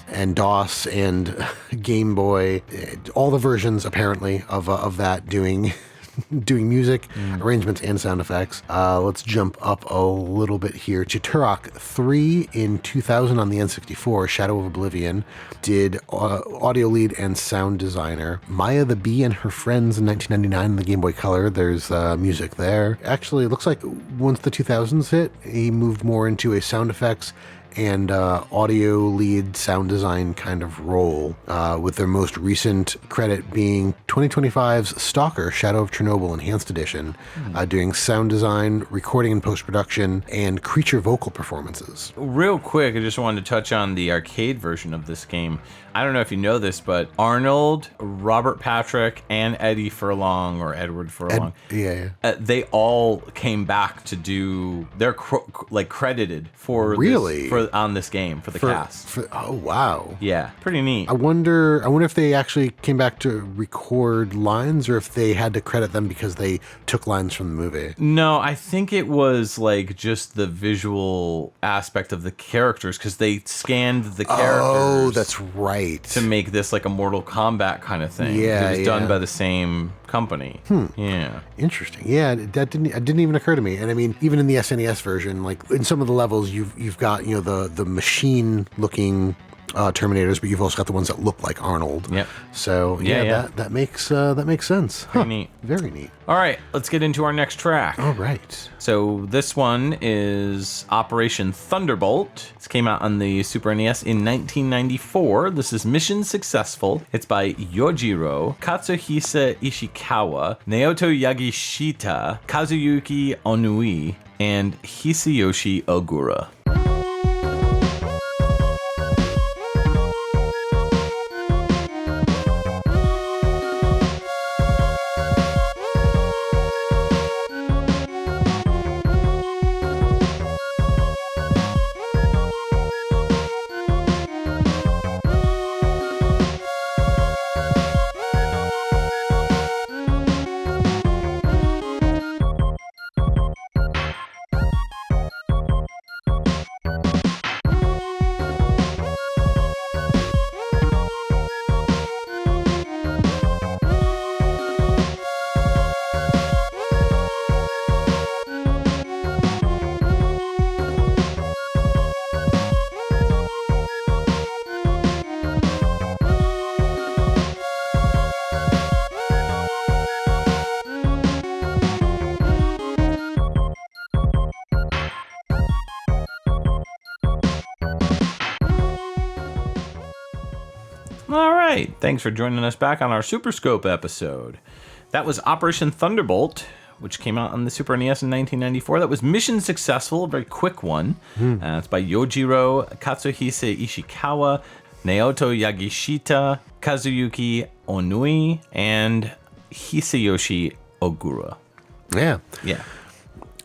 And DOS and Game Boy, all the versions apparently of that doing music, arrangements, and sound effects. Let's jump up a little bit here to Turok 3 in 2000 on the N64, Shadow of Oblivion, did audio lead and sound designer. Maya the Bee and Her Friends in 1999 in the Game Boy Color, there's music there. Actually, it looks like once the 2000s hit, he moved more into a sound effects and audio lead sound design kind of role, with their most recent credit being 2025's Stalker Shadow of Chernobyl Enhanced Edition, doing sound design, recording and post-production, and creature vocal performances. Real quick, I just wanted to touch on the arcade version of this game. I don't know if you know this, but Arnold, Robert Patrick, and Eddie Furlong, or Edward Furlong, they all came back to do, they're credited for really on this game for the cast. Oh wow, yeah, pretty neat. I wonder if they actually came back to record lines, or if they had to credit them because they took lines from the movie. No, I think it was like just the visual aspect of the characters, because they scanned the characters. Oh, that's right. To make this like a Mortal Kombat kind of thing. Yeah, it was done by the same company. Yeah, interesting. Yeah, that didn't even occur to me. And I mean, even in the SNES version, like in some of the levels, you've got the machine looking Terminators, but you've also got the ones that look like Arnold. Yep. So that makes sense. Pretty neat. Very neat. All right, let's get into our next track. All right. So this one is Operation Thunderbolt. This came out on the Super NES in 1994. This is Mission Successful. It's by Yojiro, Katsuhisa Ishikawa, Naoto Yagishita, Kazuyuki Onui, and Hisayoshi Ogura. All right, thanks for joining us back on our Super Scope episode. That was Operation Thunderbolt, which came out on the Super NES in 1994. That was Mission Successful, a very quick one. It's by Yojiro Katsuhisa Ishikawa, Naoto Yagishita, Kazuyuki Onui, and Hisayoshi Ogura. Yeah.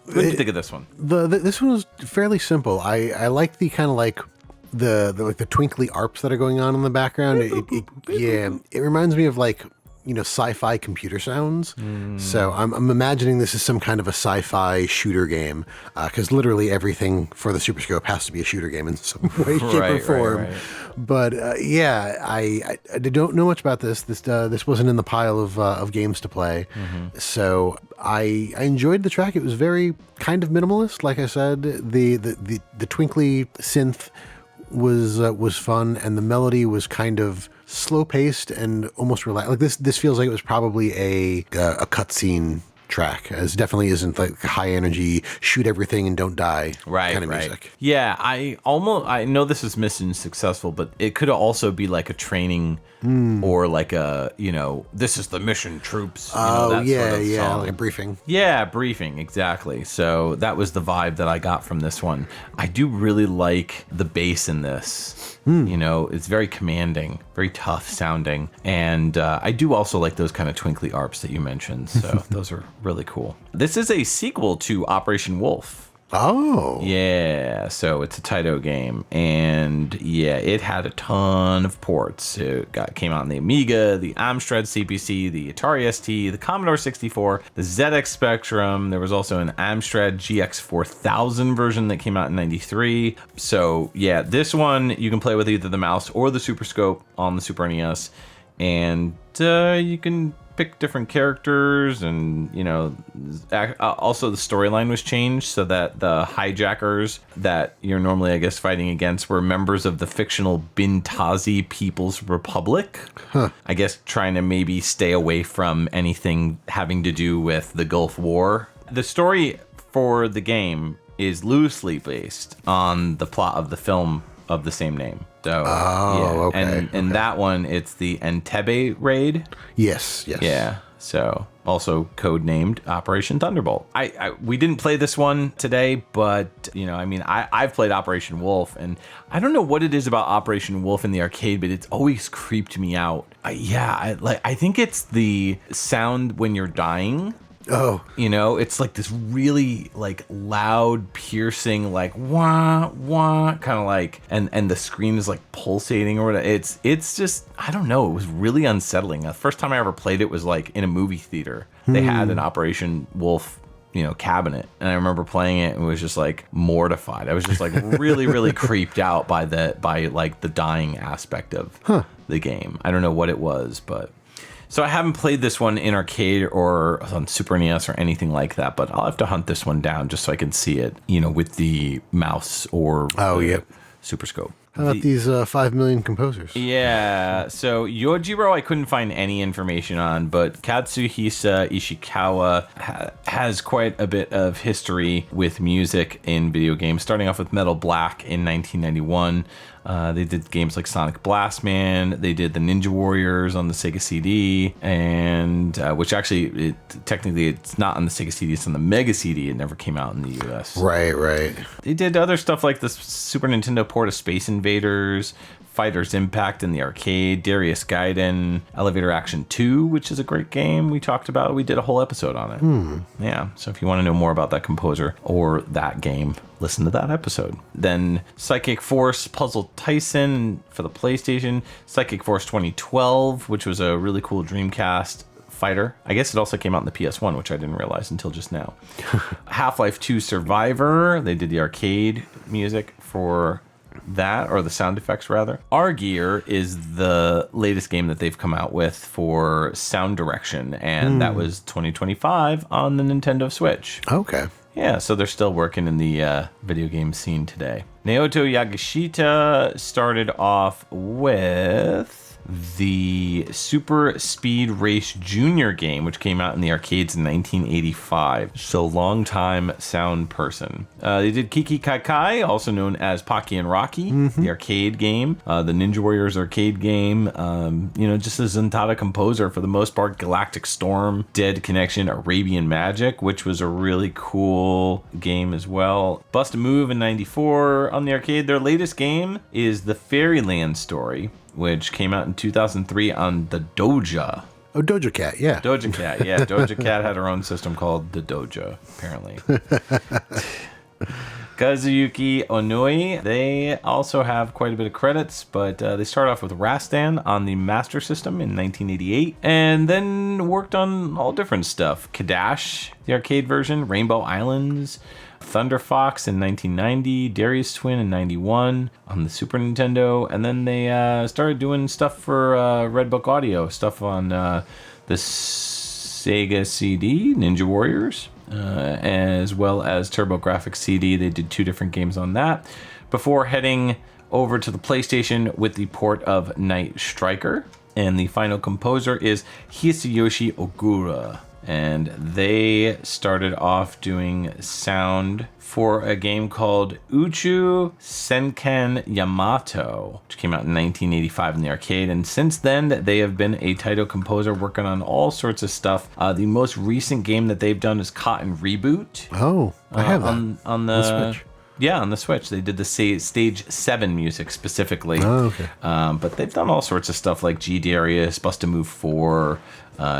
What did you think of this one? This one was fairly simple. I like the kind of like the twinkly ARPs that are going on in the background. It reminds me of like, sci-fi computer sounds. So I'm imagining this is some kind of a sci-fi shooter game, because literally everything for the Super Scope has to be a shooter game in some way, shape, or form. Right. But I don't know much about this. This wasn't in the pile of games to play. So I enjoyed the track. It was very kind of minimalist, like I said. The twinkly synth was fun, and the melody was kind of slow paced and almost relaxed. Like this feels like it was probably a cutscene track, as definitely isn't like high energy, shoot everything and don't die kind of music. Yeah, I know this is Mission Successful, but it could also be like a training or like a, this is the mission troops. Sort of song. Like a briefing. Yeah, briefing, exactly. So that was the vibe that I got from this one. I do really like the bass in this. You know, it's very commanding, very tough sounding. And I do also like those kind of twinkly ARPs that you mentioned. So those are really cool. This is a sequel to Operation Wolf. Oh. Yeah, so it's a Taito game, and yeah, it had a ton of ports. Came out on the Amiga, the Amstrad CPC, the Atari ST, the Commodore 64, the ZX Spectrum. There was also an Amstrad GX 4000 version that came out in 93. So yeah, this one you can play with either the mouse or the Super Scope on the Super NES, and you can pick different characters, and you know, also the storyline was changed so that the hijackers that you're normally, I guess, fighting against were members of the fictional Bintazi People's Republic. I guess trying to maybe stay away from anything having to do with the Gulf War. The story for the game is loosely based on the plot of the film of the same name. So, okay. And that one, it's the Entebbe raid. Yes. Yeah. So also codenamed Operation Thunderbolt. We didn't play this one today, but you know, I mean, I've played Operation Wolf, and I don't know what it is about Operation Wolf in the arcade, but it's always creeped me out. I think it's the sound when you're dying. Oh, You know, it's like this really like loud, piercing, like wah wah, kind of like, and the screen is like pulsating or whatever. It's just, I don't know. It was really unsettling. The first time I ever played it was like in a movie theater. They had an Operation Wolf, you know, cabinet, and I remember playing it and was just like mortified. I was just like really creeped out by like the dying aspect of the game. I don't know what it was, but. So I haven't played this one in arcade or on Super NES or anything like that, but I'll have to hunt this one down just so I can see it, you know, with the mouse or Super Scope. How about these 5 million composers? Yeah, so Yojiro I couldn't find any information on, but Katsuhisa Ishikawa has quite a bit of history with music in video games, starting off with Metal Black in 1991. They did games like Sonic Blast Man. They did the Ninja Warriors on the Sega CD, and which actually, technically, it's not on the Sega CD. It's on the Mega CD. It never came out in the US. Right. They did other stuff like the Super Nintendo port of Space Invaders, Fighter's Impact in the arcade, Darius Gaiden, Elevator Action 2, which is a great game we talked about. We did a whole episode on it. Yeah, so if you want to know more about that composer or that game, listen to that episode. Then Psychic Force Puzzle Tyson for the PlayStation, Psychic Force 2012, which was a really cool Dreamcast fighter. I guess it also came out in the PS1, which I didn't realize until just now. Half-Life 2 Survivor, they did the arcade music for that, or the sound effects rather. Argear is the latest game that they've come out with for sound direction, and that was 2025 on the Nintendo Switch. Okay. Yeah, so they're still working in the video game scene today. Naoto Yagishita started off with the Super Speed Race Junior game, which came out in the arcades in 1985. So long-time sound person. They did Kiki Kai Kai, also known as Pocky and Rocky, the arcade game. The Ninja Warriors arcade game. You know, just a Zentada composer for the most part. Galactic Storm, Dead Connection, Arabian Magic, which was a really cool game as well. Bust a Move in 94 on the arcade. Their latest game is the Fairyland Story, which came out in 2003 on the Doja. Oh, Doja Cat, yeah. Doja Cat, yeah. Doja Cat had her own system called the Doja, apparently. Kazuyuki Onoi, they also have quite a bit of credits, but they started off with Rastan on the Master System in 1988, and then worked on all different stuff. Kadash, the arcade version, Rainbow Islands, Thunder Fox in 1990, Darius Twin in 91 on the Super Nintendo, and then they started doing stuff for Redbook Audio, stuff on the Sega CD, Ninja Warriors, as well as TurboGrafx CD. They did 2 different games on that before heading over to the PlayStation with the port of Night Striker. And the final composer is Hisayoshi Ogura. And they started off doing sound for a game called Uchu Senken Yamato, which came out in 1985 in the arcade. And since then, they have been a Taito composer working on all sorts of stuff. The most recent game that they've done is Cotton Reboot. Oh, I have that. On the Switch. Yeah, on the Switch. They did the Stage 7 music specifically. Oh, okay. But they've done all sorts of stuff like G Darius, Bust a Move 4,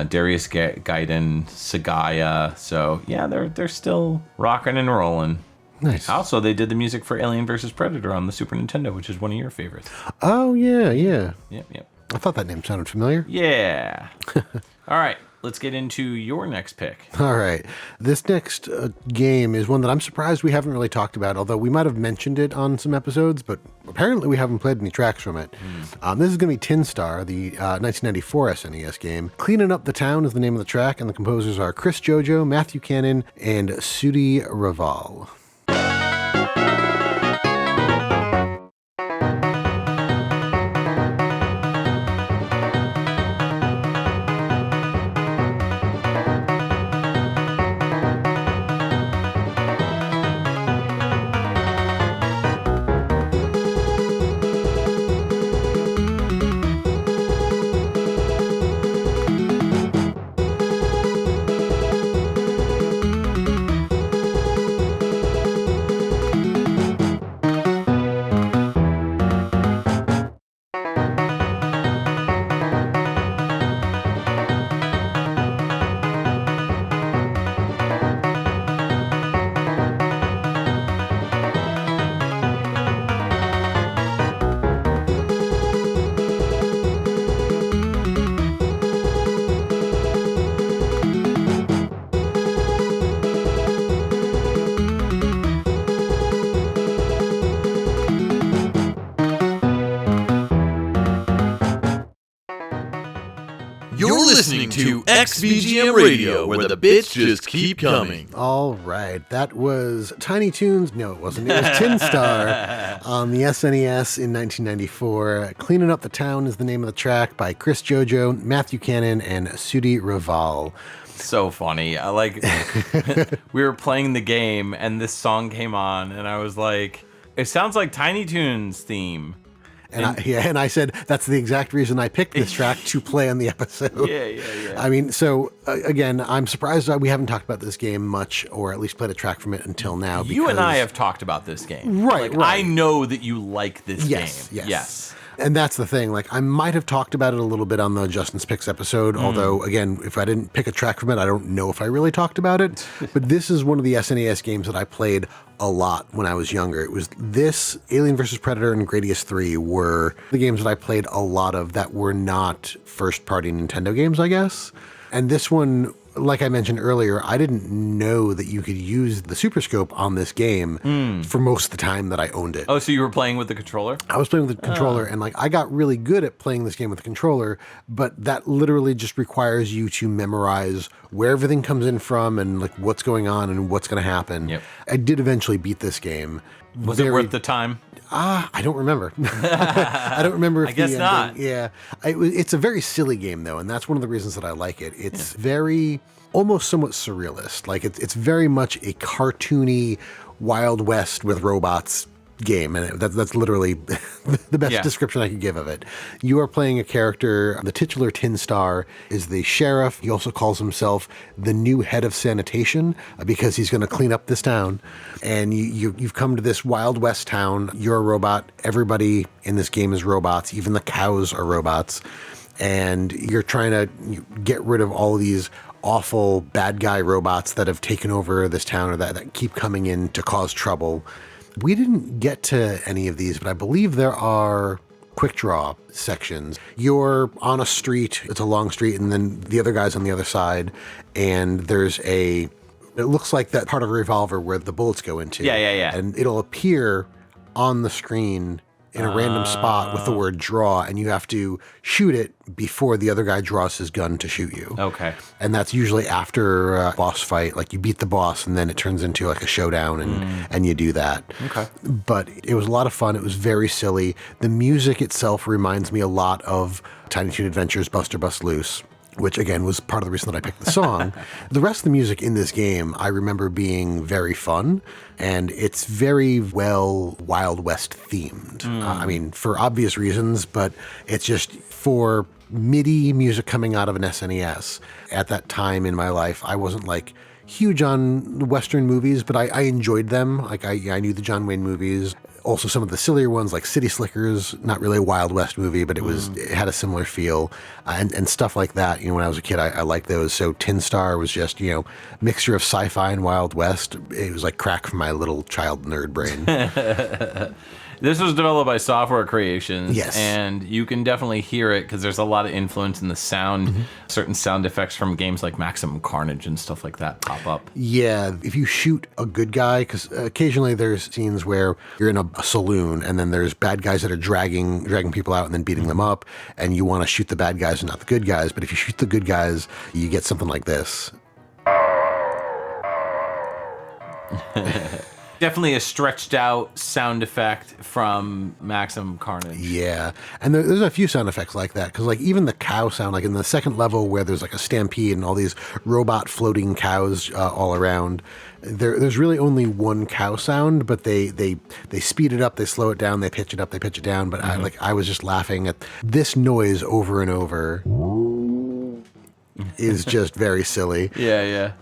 Darius Gaiden, Sagaya. So, yeah, they're still rocking and rolling. Nice. Also, they did the music for Alien vs. Predator on the Super Nintendo, which is one of your favorites. Oh, yeah. Yep. I thought that name sounded familiar. Yeah. All right. Let's get into your next pick. All right. This next game is one that I'm surprised we haven't really talked about, although we might have mentioned it on some episodes, but apparently we haven't played any tracks from it. This is going to be Tinstar, the 1994 SNES game. Cleaning Up the Town is the name of the track, and the composers are Chris Jojo, Matthew Cannon, and Sudhi Raval. You're listening to XVGM Radio, where the bits just keep coming. All right, that was Tiny Toons. No, it wasn't. It was Tinstar on the SNES in 1994. Cleaning Up the Town is the name of the track by Chris Jojo, Matthew Cannon, and Sudhi Raval. So funny. I like we were playing the game and this song came on and I was like, it sounds like Tiny Toons theme. And I said, that's the exact reason I picked this track to play on the episode. Yeah. I mean, so, again, I'm surprised that we haven't talked about this game much, or at least played a track from it until now. You and I have talked about this game. Right. I know that you like this game. Yes. And that's the thing. Like, I might have talked about it a little bit on the Justin's Picks episode, although, again, if I didn't pick a track from it, I don't know if I really talked about it. But this is one of the SNES games that I played a lot when I was younger. It was this, Alien vs. Predator, and Gradius 3 were the games that I played a lot of that were not first-party Nintendo games, I guess. And this one, like I mentioned earlier, I didn't know that you could use the Super Scope on this game for most of the time that I owned it. Oh, so you were playing with the controller? I was playing with the controller, and like I got really good at playing this game with the controller, but that literally just requires you to memorize where everything comes in from and like what's going on and what's going to happen. Yep. I did eventually beat this game. Was it worth the time? I don't remember. I don't remember if I guess not. Yeah. It's a very silly game, though, and that's one of the reasons that I like it. It's very, almost somewhat surrealist. Like, it's very much a cartoony Wild West with robots game, and that's literally the best description I could give of it. You are playing a character. The titular Tinstar is the sheriff. He also calls himself the new head of sanitation because he's going to clean up this town. And you've come to this Wild West town. You're a robot. Everybody in this game is robots. Even the cows are robots. And you're trying to get rid of all of these awful bad guy robots that have taken over this town or that keep coming in to cause trouble. We didn't get to any of these, but I believe there are quick draw sections. You're on a street, it's a long street, and then the other guy's on the other side, and there's it looks like that part of a revolver where the bullets go into. Yeah. And it'll appear on the screen in a random spot with the word draw, and you have to shoot it before the other guy draws his gun to shoot you. Okay. And that's usually after a boss fight. Like, you beat the boss, and then it turns into like a showdown, and you do that. Okay. But it was a lot of fun. It was very silly. The music itself reminds me a lot of Tiny Toon Adventures Buster Bust Loose, which, again, was part of the reason that I picked the song. The rest of the music in this game, I remember being very fun, and it's very well Wild West themed. I mean, for obvious reasons, but it's just for MIDI music coming out of an SNES. At that time in my life, I wasn't, like, huge on Western movies, but I enjoyed them. Like I knew the John Wayne movies. Also some of the sillier ones like City Slickers, not really a Wild West movie, but it had a similar feel and stuff like that. You know, when I was a kid, I liked those. So Tinstar was just, you know, mixture of sci-fi and Wild West. It was like crack for my little child nerd brain. This was developed by Software Creations. Yes. And you can definitely hear it because there's a lot of influence in the sound. Mm-hmm. Certain sound effects from games like Maximum Carnage and stuff like that pop up. Yeah, if you shoot a good guy, because occasionally there's scenes where you're in a saloon and then there's bad guys that are dragging people out and then beating them up, and you want to shoot the bad guys and not the good guys. But if you shoot the good guys, you get something like this. Definitely a stretched out sound effect from Maximum Carnage. Yeah, and there's a few sound effects like that, because like even the cow sound, like in the second level where there's like a stampede and all these robot floating cows all around, there's really only one cow sound, but they speed it up, they slow it down, they pitch it up, they pitch it down. But I was just laughing at this noise over and over. Is just very silly. Yeah.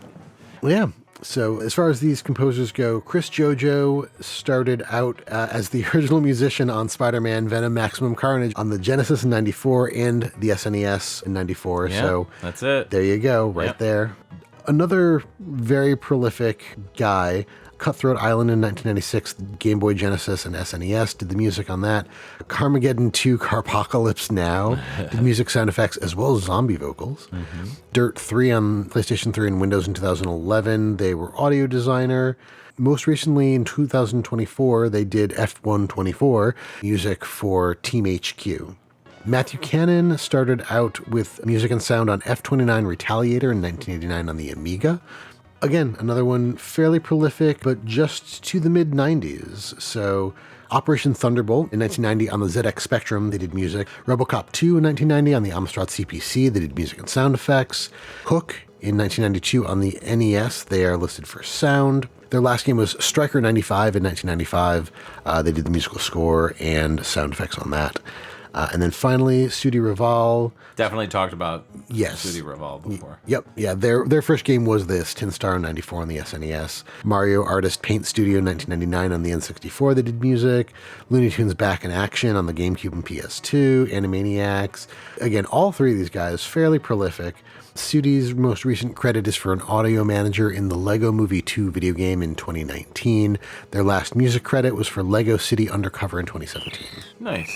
Yeah. So as far as these composers go, Chris Jojo started out as the original musician on Spider-Man, Venom, Maximum Carnage on the Genesis in 94 and the SNES in 94. Yeah, so that's it. There you go, right there. Another very prolific guy, Cutthroat Island in 1996, Game Boy Genesis and SNES, did the music on that. Carmageddon 2, Carpocalypse Now, did music, sound effects, as well as zombie vocals. Mm-hmm. Dirt 3 on PlayStation 3 and Windows in 2011, they were audio designer. Most recently, in 2024, they did F124, music for Team HQ. Matthew Cannon started out with music and sound on F-29 Retaliator in 1989 on the Amiga. Again, another one fairly prolific, but just to the mid-90s. So Operation Thunderbolt in 1990 on the ZX Spectrum, they did music. RoboCop 2 in 1990 on the Amstrad CPC, they did music and sound effects. Hook in 1992 on the NES, they are listed for sound. Their last game was Striker 95 in 1995. They did the musical score and sound effects on that. And then finally, Sudi Raval. Definitely talked about yes. Sudi Raval before. Yep. Yeah, their first game was this, Tinstar in 94 on the SNES. Mario Artist Paint Studio in 1999 on the N64, they did music. Looney Tunes Back in Action on the GameCube and PS2. Animaniacs. Again, all three of these guys, fairly prolific. Sudi's most recent credit is for an audio manager in the Lego Movie 2 video game in 2019. Their last music credit was for Lego City Undercover in 2017. Nice.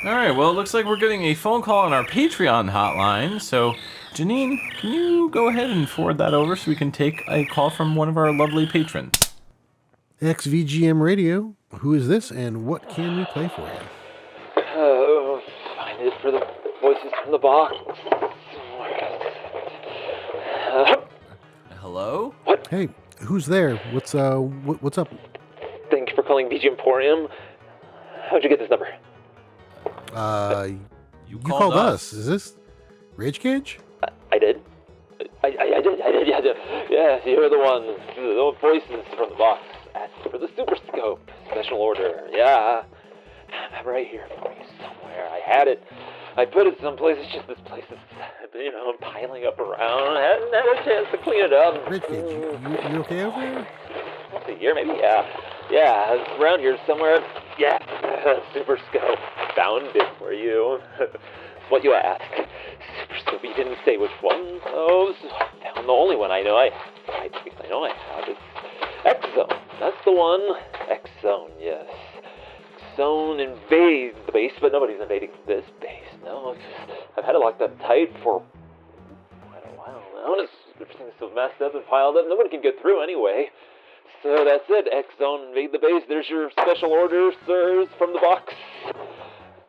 All right, well, it looks like we're getting a phone call on our Patreon hotline. So, Janine, can you go ahead and forward that over so we can take a call from one of our lovely patrons? XVGM Radio, who is this and what can we play for you? Find it for the voices from the box. Hello? What? Hey, who's there? What's up? Thank you for calling VGMPorium. How'd you get this number? You called us. Is this RayjKayj? I did. I did. Yeah, you're the one. The voices from the box asked for the Super Scope special order. Yeah, I'm right here for you somewhere. I had it. I put it someplace. It's just this place is, piling up around. I hadn't had a chance to clean it up. RayjKayj, you okay over there? Once a year, maybe. Yeah, it's around here somewhere. Yeah, Super Scope. Found it for you. It's what you asked. Super Scope, you didn't say which one. Oh, I found the only one I know I have is X-Zone. That's the one. X-Zone, yes. X-Zone invades the base, but nobody's invading this base. No, I've had it locked up tight for quite a while now. Everything's so messed up and piled up, nobody can get through anyway. So that's it. X-Zone, invade the base. There's your special order, sirs, from the box.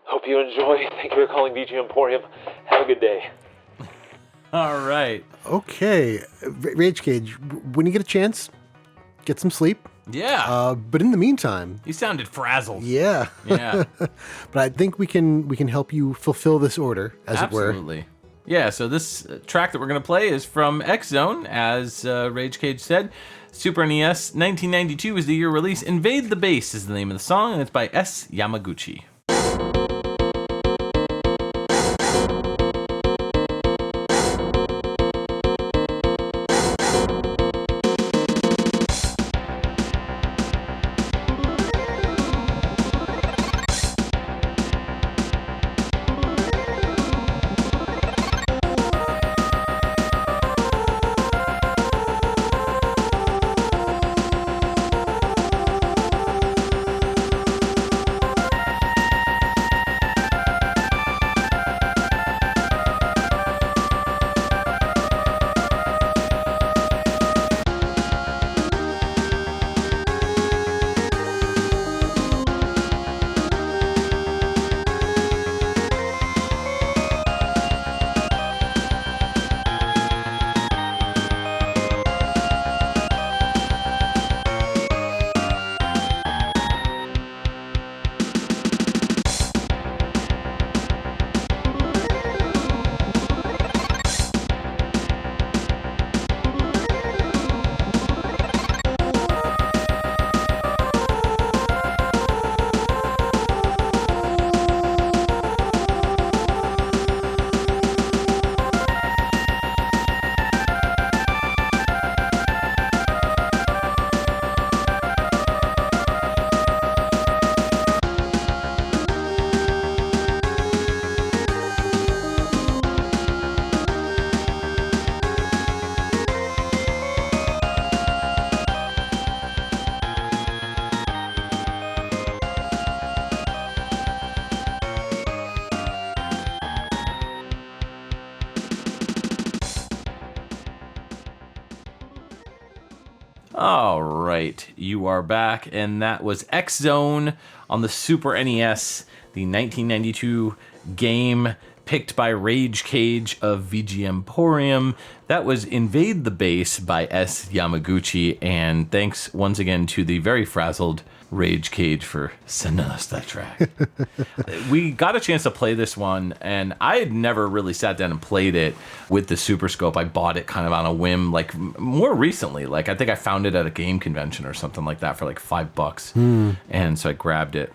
Hope you enjoy. Thank you for calling VGMPorium. Have a good day. All right. Okay. RayjKayj, when you get a chance, get some sleep. Yeah. But in the meantime... You sounded frazzled. Yeah. Yeah. But I think we can help you fulfill this order, as it were. Absolutely. Yeah, so this track that we're going to play is from X-Zone, as RayjKayj said. Super NES, 1992 is the year release. Invade the Base is the name of the song, and it's by S. Yamaguchi. All right, you are back, and that was X-Zone on the Super NES, the 1992 game picked by RayjKayj of VGMPorium. That was Invade the Base by S. Yamaguchi, and thanks once again to the very frazzled RayjKayj for sending us that track. We got a chance to play this one, and I had never really sat down and played it with the Super Scope. I bought it kind of on a whim, like more recently. Like I think I found it at a game convention or something like that for like $5, and so I grabbed it.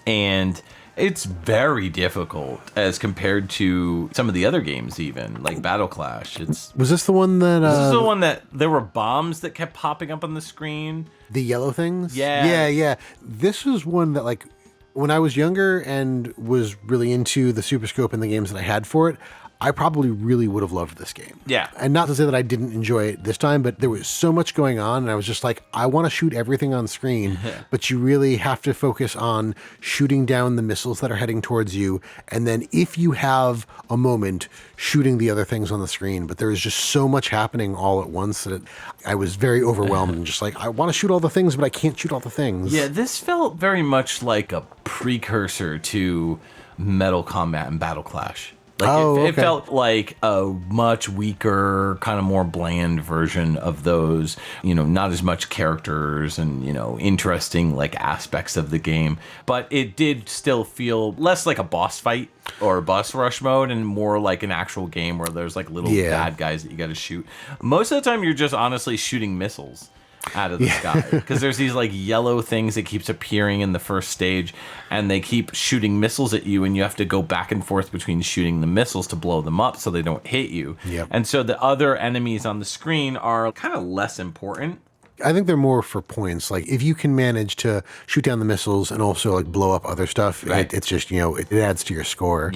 And it's very difficult as compared to some of the other games, even like Battle Clash. Was this the one that? This is the one that there were bombs that kept popping up on the screen. The yellow things? Yeah. Yeah. This was one that, like, when I was younger and was really into the Super Scope and the games that I had for it, I probably really would have loved this game. Yeah. And not to say that I didn't enjoy it this time, but there was so much going on, and I was just like, I want to shoot everything on screen, but you really have to focus on shooting down the missiles that are heading towards you, and then if you have a moment, shooting the other things on the screen. But there was just so much happening all at once that I was very overwhelmed and just like, I want to shoot all the things, but I can't shoot all the things. Yeah, this felt very much like a precursor to Metal Combat and Battle Clash. Like it felt like a much weaker, kind of more bland version of those, not as much characters and, interesting like aspects of the game. But it did still feel less like a boss fight or a boss rush mode and more like an actual game where there's like little bad guys that you got to shoot. Most of the time you're just honestly shooting missiles out of the sky, because there's these like yellow things that keeps appearing in the first stage, and they keep shooting missiles at you, and you have to go back and forth between shooting the missiles to blow them up so they don't hit you. And so the other enemies on the screen are kind of less important. I think they're more for points. Like if you can manage to shoot down the missiles and also like blow up other stuff, it's just, it adds to your score.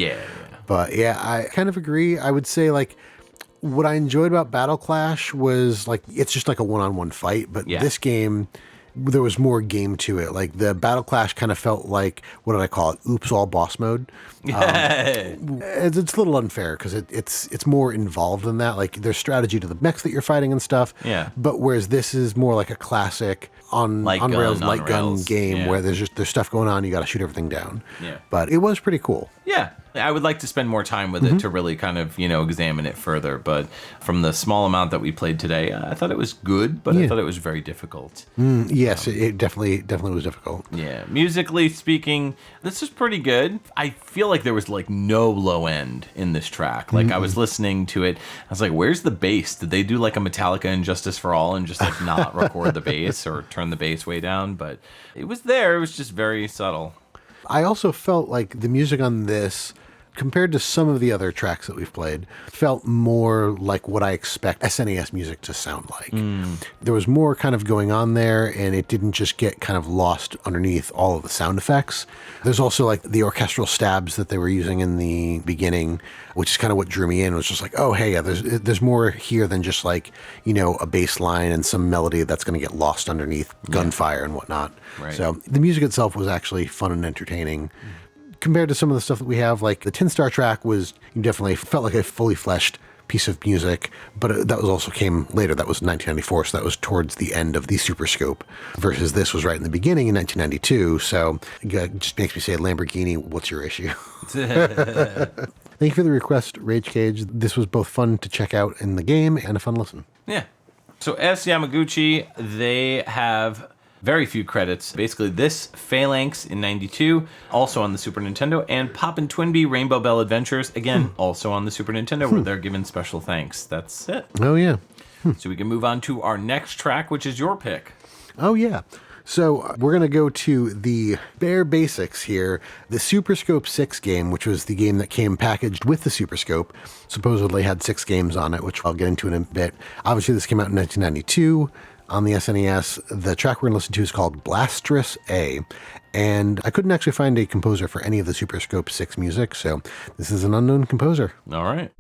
But yeah, I kind of agree. I would say like what I enjoyed about Battle Clash was like it's just like a one-on-one fight, but this game, there was more game to it. Like the Battle Clash kind of felt like, what did I call it? Oops, all boss mode. It's a little unfair because it's more involved than that. Like there's strategy to the mechs that you're fighting and stuff. But whereas this is more like a classic on rails light gun game where there's stuff going on. You got to shoot everything down. But it was pretty cool. I would like to spend more time with it to really kind of, examine it further. But from the small amount that we played today, I thought it was good, but I thought it was very difficult. Yes, it definitely was difficult. Yeah. Musically speaking, this is pretty good. I feel like there was like no low end in this track. Like I was listening to it. I was like, where's the bass? Did they do like a Metallica and Justice for All and just like not record the bass or turn the bass way down? But it was there. It was just very subtle. I also felt like the music on this, compared to some of the other tracks that we've played, felt more like what I expect SNES music to sound like. There was more kind of going on there, and it didn't just get kind of lost underneath all of the sound effects. There's also like the orchestral stabs that they were using in the beginning, which is kind of what drew me in. It was just like, oh, hey, there's more here than just like, a bass line and some melody that's going to get lost underneath gunfire and whatnot. So the music itself was actually fun and entertaining. Compared to some of the stuff that we have, like the Tinstar track was definitely felt like a fully fleshed piece of music, but that was also came later. That was 1994, so that was towards the end of the Super Scope, versus this was right in the beginning in 1992. So it just makes me say, Lamborghini, what's your issue? Thank you for the request, RayjKayj. This was both fun to check out in the game and a fun listen. Yeah. So S. Yamaguchi, they have very few credits. Basically, this Phalanx in 92, also on the Super Nintendo, and Poppin' Twinbee Rainbow Bell Adventures, again, also on the Super Nintendo, where they're given special thanks. That's it. Oh, yeah. So we can move on to our next track, which is your pick. Oh, yeah. So we're going to go to the bare basics here. The Super Scope 6 game, which was the game that came packaged with the Super Scope, supposedly had 6 games on it, which I'll get into in a bit. Obviously, this came out in 1992. On the SNES, the track we're going to listen to is called Blastress A, and I couldn't actually find a composer for any of the Super Scope 6 music, so this is an unknown composer. All right.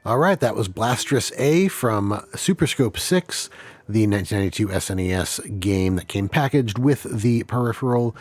All right, that was Blastress A from Super Scope 6, the 1992 SNES game that came packaged with the peripheral.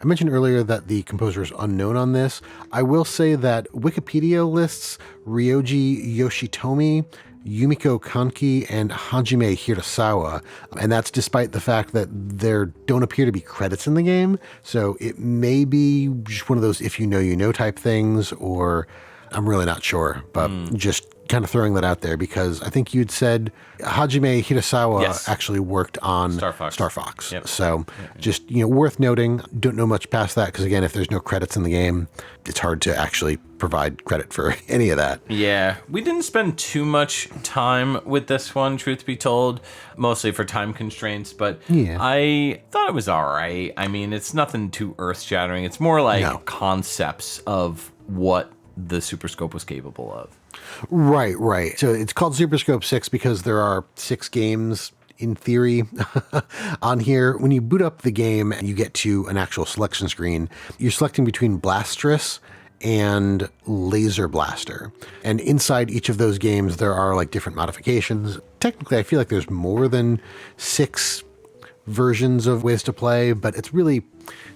I mentioned earlier that the composer is unknown on this. I will say that Wikipedia lists Ryoji Yoshitomi, Yumiko Kanki, and Hajime Hirasawa, and that's despite the fact that there don't appear to be credits in the game, so it may be just one of those if you know type things, or I'm really not sure, but just kind of throwing that out there because I think you'd said Hajime Hirasawa actually worked on Star Fox. Yep. So just, worth noting. Don't know much past that because, again, if there's no credits in the game, it's hard to actually provide credit for any of that. Yeah, we didn't spend too much time with this one, truth be told, mostly for time constraints, but I thought it was all right. I mean, it's nothing too earth-shattering. It's more like concepts of what the Super Scope was capable of. Right. So it's called Super Scope 6 because there are 6 games in theory on here. When you boot up the game and you get to an actual selection screen, you're selecting between Blastress and Laser Blaster. And inside each of those games, there are like different modifications. Technically, I feel like there's more than 6 versions of ways to play, but it's really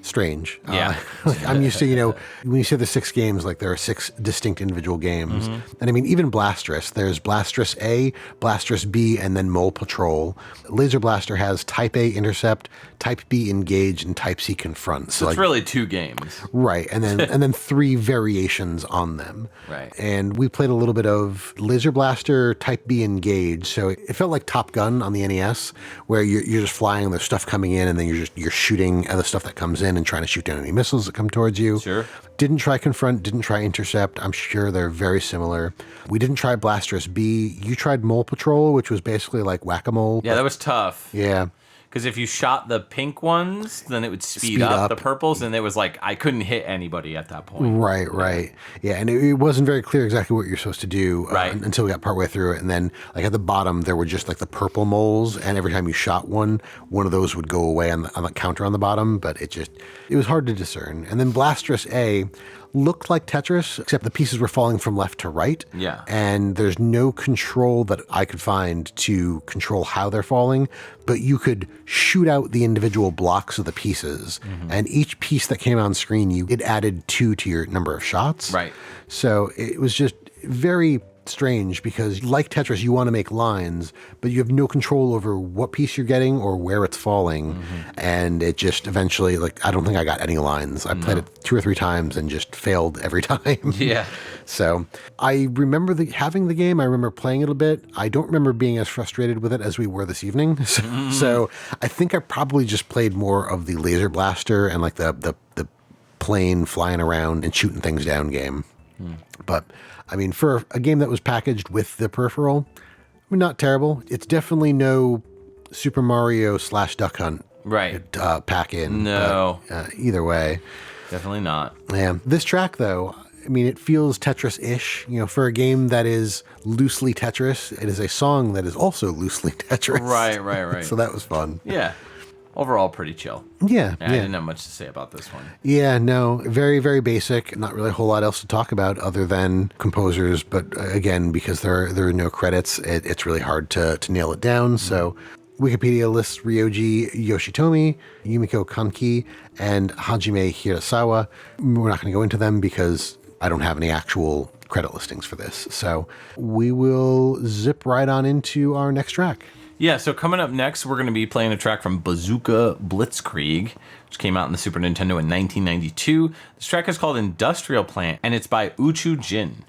strange. I'm used to, when you say the 6 games, like there are 6 distinct individual games. And I mean, even Blastress, there's Blastress A, Blastress B, and then Mole Patrol. Laser Blaster has Type A Intercept, Type B Engage, and Type C Confront. So it's really 2 games. Right. And then 3 variations on them. Right. And we played a little bit of Laser Blaster, Type B Engage. So it felt like Top Gun on the NES, where you're just flying and there's stuff coming in, and then you're shooting at the stuff that comes in and trying to shoot down any missiles that come towards you. Sure. Didn't try Confront, didn't try Intercept. I'm sure they're very similar. We didn't try Blastress B. You tried Mole Patrol, which was basically like Whack-A-Mole. Yeah, that was tough. Yeah. Because if you shot the pink ones, then it would speed up the purples, and it was like I couldn't hit anybody at that point. Right. Yeah, and it wasn't very clear exactly what you're supposed to do until we got partway through it. And then, like at the bottom, there were just like the purple moles, and every time you shot one of those would go away on the counter on the bottom. But it was hard to discern. And then Blastress A looked like Tetris, except the pieces were falling from left to right. Yeah. And there's no control that I could find to control how they're falling, but you could shoot out the individual blocks of the pieces, and each piece that came on screen, it added 2 to your number of shots. Right. So it was just very strange because, like Tetris, you want to make lines, but you have no control over what piece you're getting or where it's falling. And it just eventually, I don't think I got any lines. I played it 2 or 3 times and just failed every time. Yeah. So I remember having the game. I remember playing it a bit. I don't remember being as frustrated with it as we were this evening. So I think I probably just played more of the Laser Blaster and like the plane flying around and shooting things down game. But I mean, for a game that was packaged with the peripheral, not terrible. It's definitely no Super Mario / Duck Hunt pack in. No. But, either way. Definitely not. Yeah. This track, though, I mean, it feels Tetris-ish. For a game that is loosely Tetris, it is a song that is also loosely Tetris. Right. So that was fun. Yeah. Overall, pretty chill. Yeah. I didn't have much to say about this one. Yeah, no, very, very basic. Not really a whole lot else to talk about other than composers. But again, because there are no credits, it's really hard to nail it down. So Wikipedia lists Ryoji Yoshitomi, Yumiko Kanki, and Hajime Hirasawa. We're not going to go into them because I don't have any actual credit listings for this. So we will zip right on into our next track. Yeah, so coming up next, we're going to be playing a track from Bazooka Blitzkrieg, which came out in the Super Nintendo in 1992. This track is called Industrial Plant, and it's by Uchu Jin.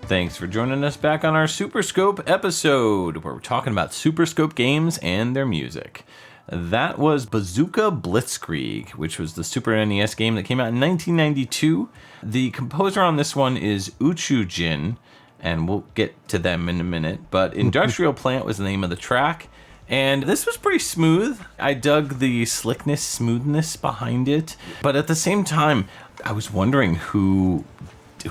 Thanks for joining us back on our Super Scope episode, where we're talking about Super Scope games and their music. That was Bazooka Blitzkrieg, which was the Super NES game that came out in 1992. The composer on this one is Uchujin, and we'll get to them in a minute. But Industrial Plant was the name of the track, and this was pretty smooth. I dug the slickness, smoothness behind it. But at the same time, I was wondering who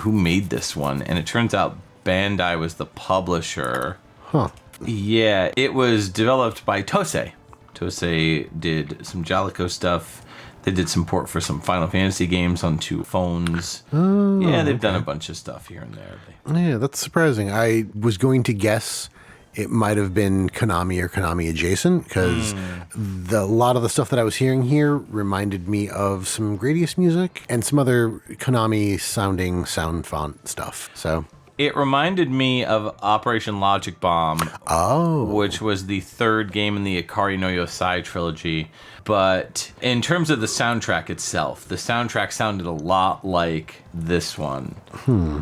made this one, and it turns out Bandai was the publisher. Huh. Yeah, it was developed by Tosei. Tosei did some Jalico stuff. They did some port for some Final Fantasy games onto phones. Oh, yeah, they've done a bunch of stuff here and there. Yeah, that's surprising. I was going to guess it might have been Konami or Konami adjacent, because a lot of the stuff that I was hearing here reminded me of some Gradius music and some other Konami sounding sound font stuff. So it reminded me of Operation Logic Bomb, which was the third game in the Ikari no Yosai trilogy. But in terms of the soundtrack itself, the soundtrack sounded a lot like this one.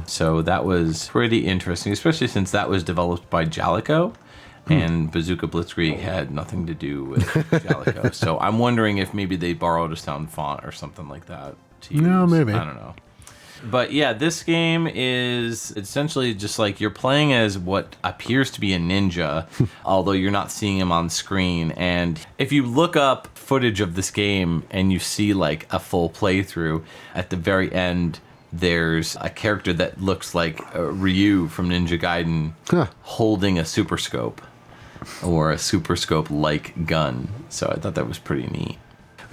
So that was pretty interesting, especially since that was developed by Jalico, and Bazooka Blitzkrieg had nothing to do with Jalico. So I'm wondering if maybe they borrowed a sound font or something like that to use. No, maybe. I don't know. But yeah, this game is essentially just like you're playing as what appears to be a ninja, although you're not seeing him on screen. And if you look up footage of this game and you see like a full playthrough, at the very end, there's a character that looks like Ryu from Ninja Gaiden holding a super scope or a super scope-like gun. So I thought that was pretty neat.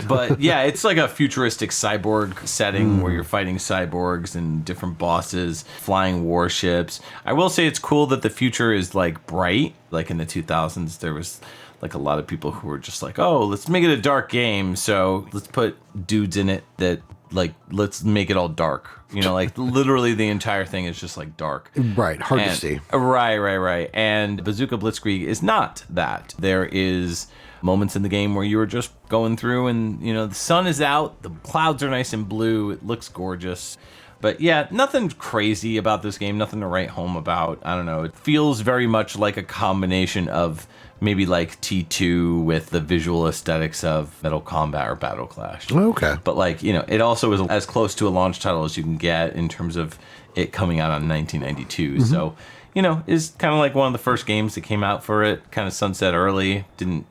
But yeah, it's like a futuristic cyborg setting where you're fighting cyborgs and different bosses, flying warships. I will say it's cool that the future is like bright. Like in the 2000s, there was like a lot of people who were just like, oh, let's make it a dark game. So let's put dudes in it that like, let's make it all dark. You know, like literally the entire thing is just like dark. Right, hard to see. Right. And Bazooka Blitzkrieg is not that. There is moments in the game where you were just going through and, you know, the sun is out, the clouds are nice and blue, it looks gorgeous. But yeah, nothing crazy about this game, nothing to write home about. I don't know. It feels very much like a combination of maybe like T2 with the visual aesthetics of Metal Combat or Battle Clash. Okay. But like, you know, it also is as close to a launch title as you can get in terms of it coming out on 1992. So, you know, is kind of like one of the first games that came out for it, kind of sunset early, didn't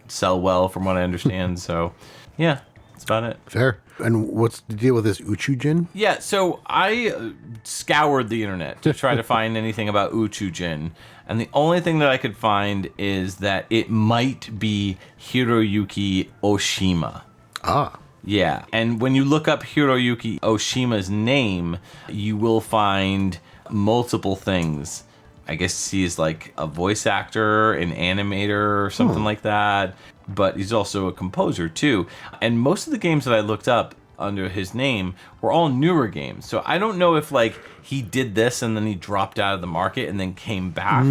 sell well from what I understand. So yeah, that's about it. Fair. And what's the deal with this Uchujin? Yeah, so I scoured the internet to try to find anything about Uchujin, and the only thing that I could find is that it might be Hiroyuki Oshima. Ah. Yeah, and when you look up Hiroyuki Oshima's name, you will find multiple things. I guess he's like a voice actor, an animator, or something like that. But he's also a composer too. And most of the games that I looked up under his name were all newer games. So I don't know if like he did this and then he dropped out of the market and then came back.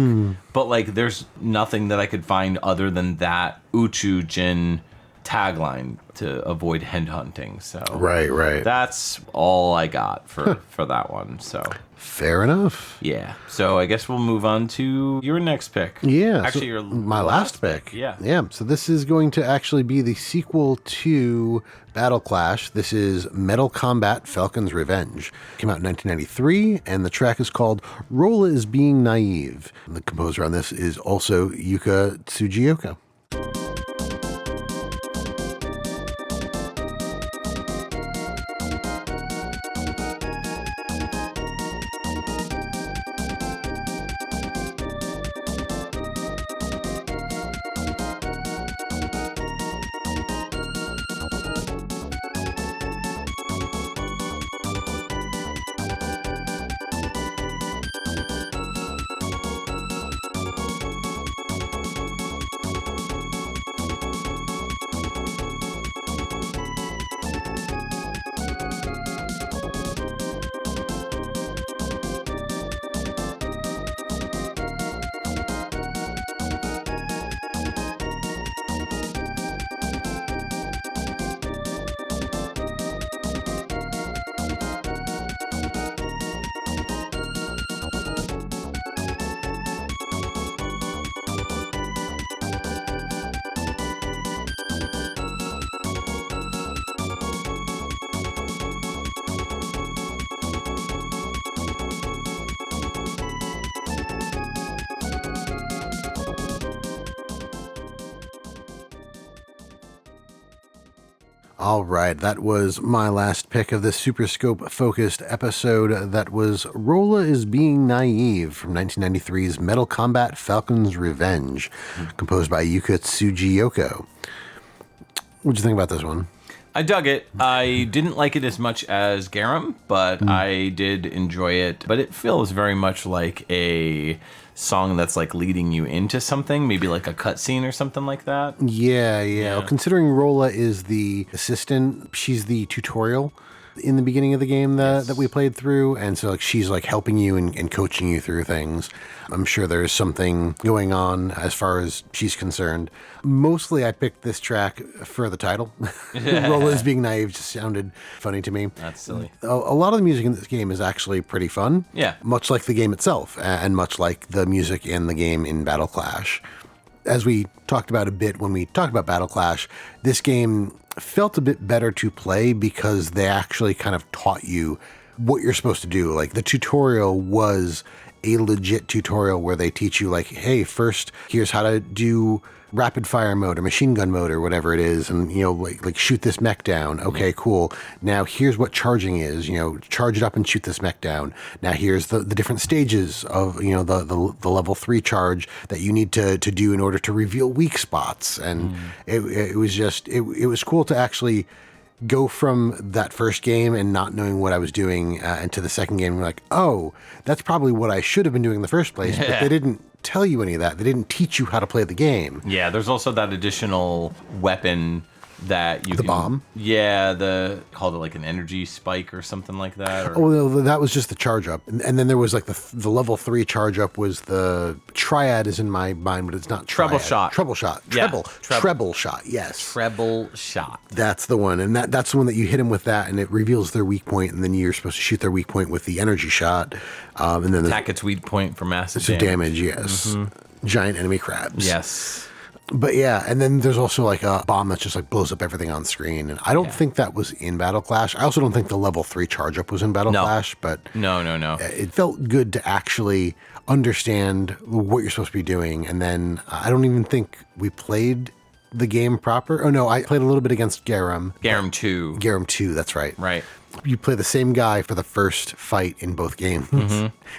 But like there's nothing that I could find other than that Uchujin tagline to avoid headhunting. So Right. that's all I got for that one. So Fair enough. yeah. So I guess we'll move on to your next pick. Yeah. Actually, so your my last pick. Yeah. Yeah. So this is going to actually be the sequel to Battle Clash. This is Metal Combat Falcon's Revenge. Came out in 1993, and the track is called Rolla is Being Naive. The composer on this is also Yuka Tsujioka. All right, that was my last pick of this Super Scope-focused episode. That was Rolla is Being Naive from 1993's Metal Combat Falcon's Revenge, composed by Yuka Tsujiyoko. What'd you think about this one? I dug it. I didn't like it as much as Garum, but I did enjoy it. But it feels very much like a song that's like leading you into something, maybe like a cutscene or something like that. Yeah. Well, considering Rolla is the assistant, she's the tutorial in the beginning of the game that we played through, and so like she's like helping you and coaching you through things. I'm sure there's something going on as far as she's concerned. Mostly I picked this track for the title. Rolla is Being Naive just sounded funny to me. That's silly. A lot of the music in this game is actually pretty fun. Yeah. Much like the game itself, and much like the music in the game in Battle Clash. As we talked about a bit when we talked about Battle Clash, this game felt a bit better to play because they actually kind of taught you what you're supposed to do. Like the tutorial was a legit tutorial where they teach you like, hey, first here's how to do rapid fire mode or machine gun mode or whatever it is, and like shoot this mech down. Okay, cool. Now here's what charging is. Charge it up and shoot this mech down. Now here's the different stages of the level 3 charge that you need to do in order to reveal weak spots. And it was cool to actually go from that first game and not knowing what I was doing into the second game. Like, oh, that's probably what I should have been doing in the first place, but they didn't tell you any of that. They didn't teach you how to play the game. Yeah, there's also that additional weapon that you can... The bomb? Yeah, called it like an energy spike or something like that. Or... Oh, no, that was just the charge up. And then there was like the level 3 charge up was the triad is in my mind, but it's not triad. Treble shot. Treble shot. Treble shot, yes. Treble shot. That's the one. And that's the one that you hit them with that, and it reveals their weak point, and then you're supposed to shoot their weak point with the energy shot. And then attack its weak point for massive damage. Yes. Giant enemy crabs. Yes. But yeah, and then there's also like a bomb that just like blows up everything on screen. And I don't think that was in Battle Clash. I also don't think the level 3 charge up was in Battle Clash, but no. It felt good to actually understand what you're supposed to be doing. And then I don't even think we played the game proper. Oh no, I played a little bit against Garum. Garum 2. Garum 2, that's right. Right. You play the same guy for the first fight in both games.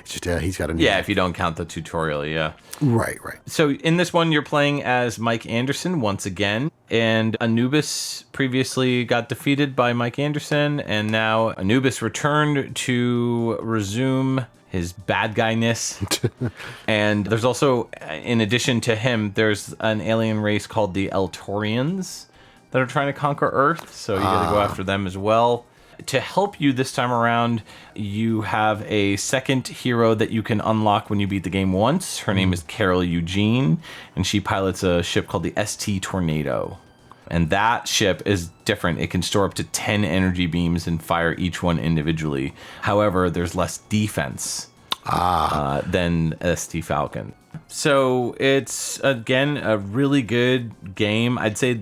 It's just he's got a new... Yeah, if you don't count the tutorial, yeah. Right. So in this one, you're playing as Mike Anderson once again, and Anubis previously got defeated by Mike Anderson, and now Anubis returned to resume his bad guyness. And there's also, in addition to him, there's an alien race called the Eltorians that are trying to conquer Earth, so you gotta go after them as well. To help you this time around, you have a second hero that you can unlock when you beat the game once. Her name is Carol Eugene, and she pilots a ship called the ST Tornado. And that ship is different. It can store up to 10 energy beams and fire each one individually. However, there's less defense than ST Falcon. So it's, again, a really good game. I'd say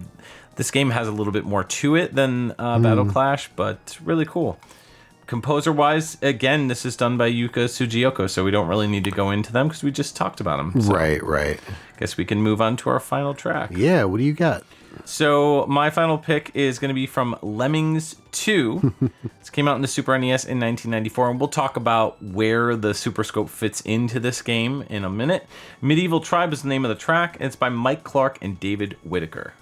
this game has a little bit more to it than Battle Clash, but really cool. Composer-wise, again, this is done by Yuka Tsujiyoko, so we don't really need to go into them because we just talked about them. So Right. Guess we can move on to our final track. Yeah, what do you got? So my final pick is going to be from Lemmings 2. This came out in the Super NES in 1994, and we'll talk about where the Super Scope fits into this game in a minute. Medieval Tribe is the name of the track, and it's by Mike Clark and David Whitaker.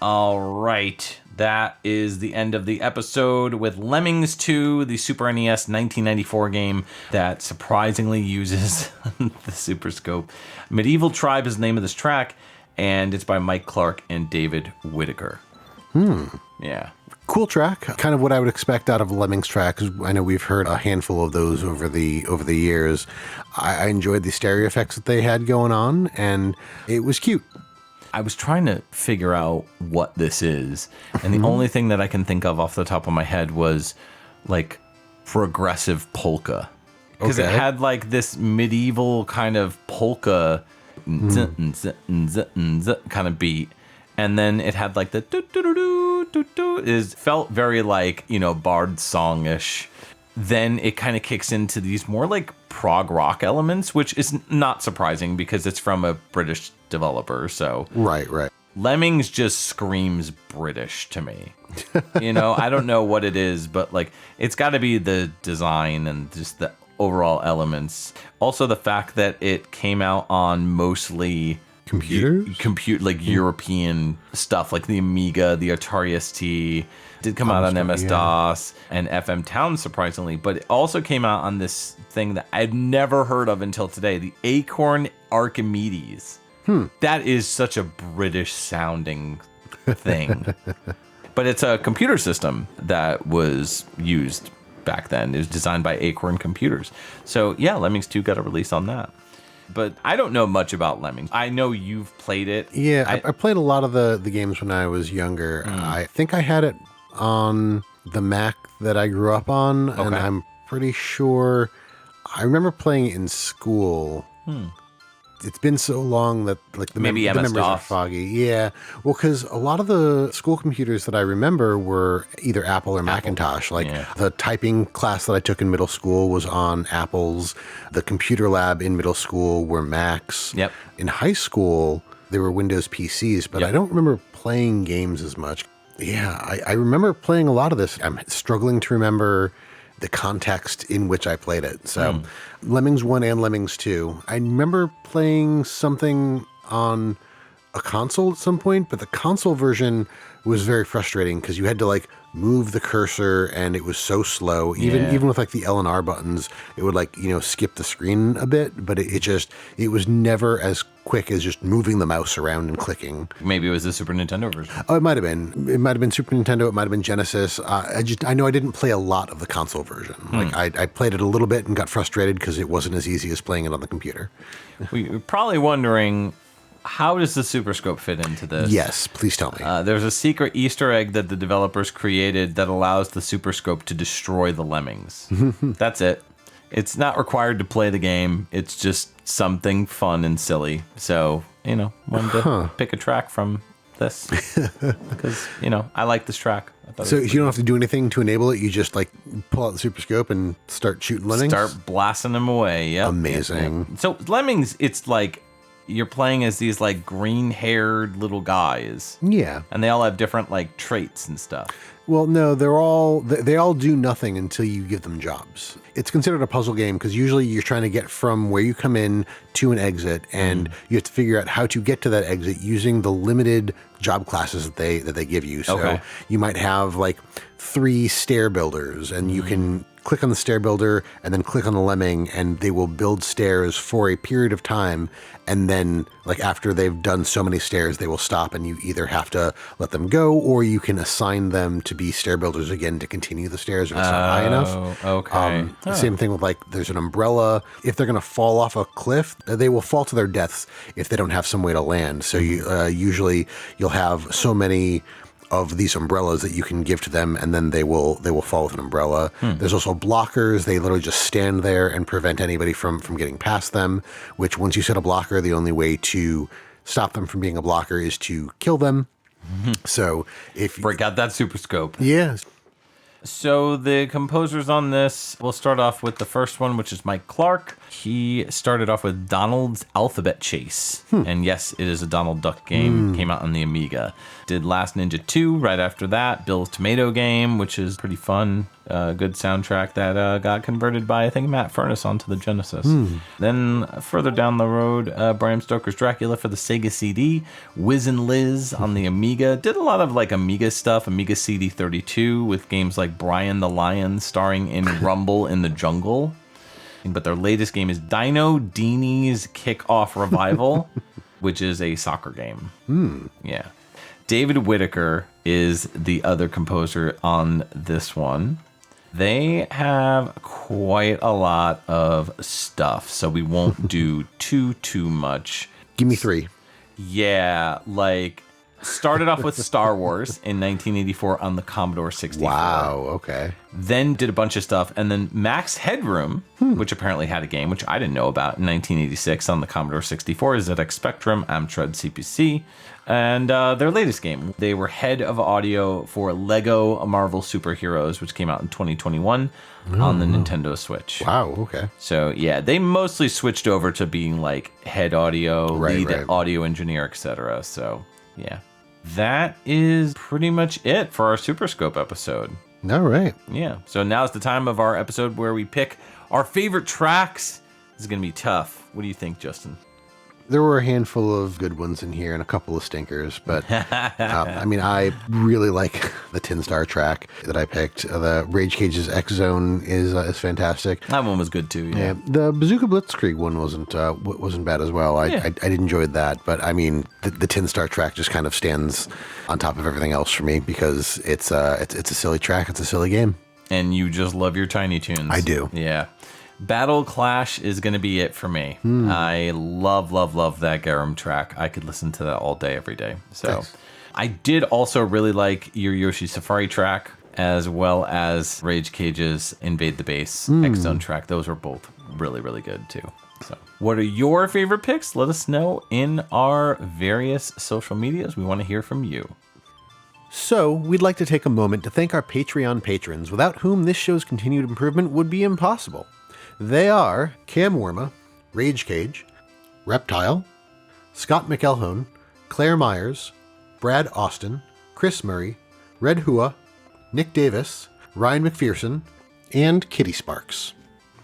All right. That is the end of the episode with Lemmings 2, the Super NES 1994 game that surprisingly uses the Super Scope. Medieval Tribe is the name of this track, and it's by Mike Clark and David Whitaker. Yeah. Cool track. Kind of what I would expect out of a Lemmings track. 'Cause I know we've heard a handful of those over the years. I enjoyed the stereo effects that they had going on, and it was cute. I was trying to figure out what this is, and the only thing that I can think of off the top of my head was like progressive polka, because it had like this medieval kind of polka kind of beat, and then it had like the felt very like, you know, bard song-ish. Then it kind of kicks into these more like prog rock elements, which is not surprising because it's from a British developer. So Right. Lemmings just screams British to me. You know, I don't know what it is, but like it's got to be the design and just the overall elements. Also the fact that it came out on mostly Computers? European stuff, like the Amiga, the Atari ST. Did come out on MS-DOS and FM Town, surprisingly, but it also came out on this thing that I'd never heard of until today, the Acorn Archimedes. That is such a British sounding thing. But it's a computer system that was used back then. It was designed by Acorn Computers. So yeah, Lemmings 2 got a release on that. But I don't know much about Lemmings. I know you've played it. Yeah, I played a lot of the games when I was younger. I think I had it on the Mac that I grew up on, and I'm pretty sure I remember playing it in school. It's been so long that like the memories are foggy. Yeah, well, because a lot of the school computers that I remember were either Apple or Macintosh. Like the typing class that I took in middle school was on Apples. The computer lab in middle school were Macs. Yep. In high school, there were Windows PCs, but I don't remember playing games as much. Yeah, I remember playing a lot of this. I'm struggling to remember the context in which I played it. So Lemmings 1 and Lemmings 2. I remember playing something on a console at some point, but the console version was very frustrating because you had to like move the cursor and it was so slow. Even with like the L and R buttons, it would like, you know, skip the screen a bit, but it was never as quick as just moving the mouse around and clicking. Maybe it was the Super Nintendo version. Oh, it might have been. It might have been Super Nintendo. It might have been Genesis. I know I didn't play a lot of the console version. Like I played it a little bit and got frustrated because it wasn't as easy as playing it on the computer. You're probably wondering, how does the Super Scope fit into this? Yes, please tell me. There's a secret Easter egg that the developers created that allows the Super Scope to destroy the Lemmings. That's it. It's not required to play the game. It's just something fun and silly. So, you know, wanted to pick a track from this because, you know, I like this track. So you don't have to do anything to enable it. You just like pull out the Super Scope and start shooting Lemmings? Start blasting them away. Yep. Amazing. Yep. So Lemmings, it's like you're playing as these like green-haired little guys. Yeah. And they all have different like traits and stuff. Well, no, they all do nothing until you give them jobs. It's considered a puzzle game because usually you're trying to get from where you come in to an exit, and you have to figure out how to get to that exit using the limited job classes that they give you. So you might have like 3 stair builders, and you can click on the stair builder and then click on the lemming, and they will build stairs for a period of time. And then like after they've done so many stairs, they will stop, and you either have to let them go or you can assign them to be stair builders again to continue the stairs if it's not high enough. Okay. Same thing with like there's an umbrella. If they're going to fall off a cliff, they will fall to their deaths if they don't have some way to land. So you usually you'll have so many of these umbrellas that you can give to them, and then they will fall with an umbrella. There's also blockers. They literally just stand there and prevent anybody from getting past them, which once you set a blocker, the only way to stop them from being a blocker is to kill them. So if break out that Super Scope. Yeah. So the composers on this, we'll start off with the first one, which is Mike Clark. He started off with Donald's Alphabet Chase. And yes, it is a Donald Duck game. Came out on the Amiga. Did Last Ninja 2 right after that. Bill's Tomato Game, which is pretty fun. Good soundtrack that got converted by, I think, Matt Furniss onto the Genesis. Then further down the road, Bram Stoker's Dracula for the Sega CD, Wiz and Liz on the Amiga. Did a lot of like Amiga stuff, Amiga CD32 with games like Brian the Lion starring in Rumble in the Jungle. But their latest game is Dino Deanie's Kickoff Revival, which is a soccer game. Yeah. David Whittaker is the other composer on this one. They have quite a lot of stuff, so we won't do too much. Give me 3. Yeah, like started off with Star Wars in 1984 on the Commodore 64. Wow, okay. Then did a bunch of stuff, and then Max Headroom, which apparently had a game, which I didn't know about, in 1986 on the Commodore 64, ZX Spectrum, Amstrad CPC, and their latest game. They were head of audio for Lego Marvel Superheroes, which came out in 2021 on the Nintendo Switch. Wow, okay. So, yeah, they mostly switched over to being like head audio, lead right. audio engineer, etc. So, yeah. That is pretty much it for our Super Scope episode. All right. Yeah. So now's the time of our episode where we pick our favorite tracks. This is going to be tough. What do you think, Justin? There were a handful of good ones in here and a couple of stinkers, but I mean, I really like the Tinstar track that I picked. The RayjKayj's X Zone is fantastic. That one was good too. Yeah. The Bazooka Blitzkrieg one wasn't bad as well. I did enjoy that, but I mean, the Tinstar track just kind of stands on top of everything else for me because it's a silly track. It's a silly game, and you just love your Tiny Toons. I do. Yeah. Battle Clash is going to be it for me. I love that Garum track. I could listen to that all day, every day. So nice. I did also really like your Yoshi Safari track, as well as RayjKayj's Invade the Base X Zone track. Those were both really, really good too. So what are your favorite picks? Let us know in our various social medias. We want to hear from you. So, we'd like to take a moment to thank our Patreon patrons, without whom this show's continued improvement would be impossible. They are Cam Worma, RayjKayj, Reptile, Scott McElhone, Claire Myers, Brad Austin, Chris Murray, Red Hua, Nick Davis, Ryan McPherson, and Kitty Sparks.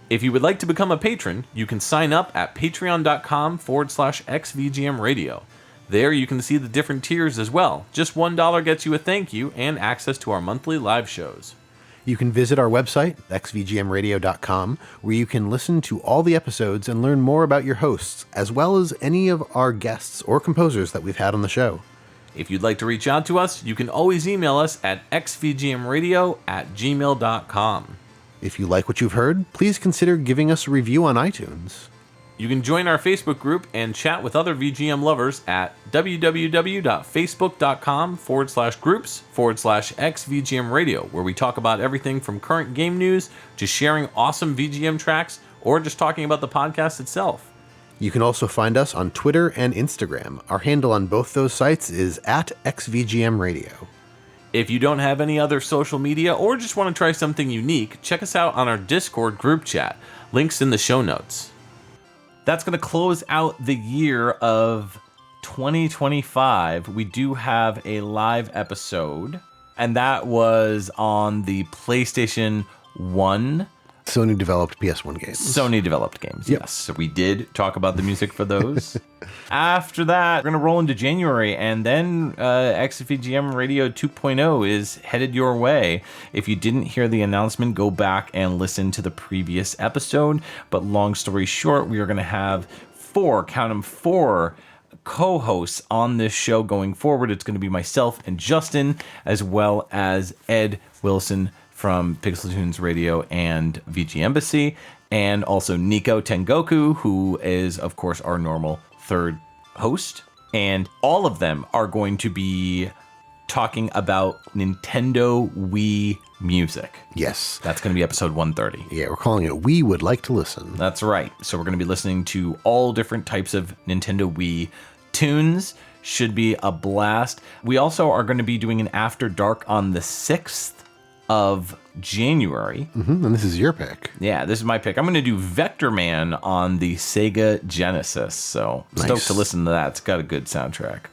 If you would like to become a patron, you can sign up at patreon.com/XVGM Radio. There you can see the different tiers as well. Just $1 gets you a thank you and access to our monthly live shows. You can visit our website, xvgmradio.com, where you can listen to all the episodes and learn more about your hosts, as well as any of our guests or composers that we've had on the show. If you'd like to reach out to us, you can always email us at xvgmradio@gmail.com. If you like what you've heard, please consider giving us a review on iTunes. You can join our Facebook group and chat with other VGM lovers at www.facebook.com/groups/XVGM Radio, where we talk about everything from current game news to sharing awesome VGM tracks or just talking about the podcast itself. You can also find us on Twitter and Instagram. Our handle on both those sites is at XVGM Radio. If you don't have any other social media or just want to try something unique, check us out on our Discord group chat. Links in the show notes. That's going to close out the year of 2025. We do have a live episode, and that was on the PlayStation 1. Sony developed PS1 games. Sony developed games, yep. Yes. So we did talk about the music for those. After that, we're going to roll into January, and then XVGM Radio 2.0 is headed your way. If you didn't hear the announcement, go back and listen to the previous episode. But long story short, we are going to have four co-hosts on this show going forward. It's going to be myself and Justin, as well as Ed Wilson from Pixel Tunes Radio and VG Embassy, and also Nico Tengoku, who is, of course, our normal third host. And all of them are going to be talking about Nintendo Wii music. Yes. That's going to be episode 130. Yeah, we're calling it We Would Like to Listen. That's right. So we're going to be listening to all different types of Nintendo Wii tunes. Should be a blast. We also are going to be doing an After Dark on the 6th of January. And this is your pick. Yeah, this is my pick. I'm going to do Vector Man on the Sega Genesis. So nice. Stoked to listen to that. It's got a good soundtrack.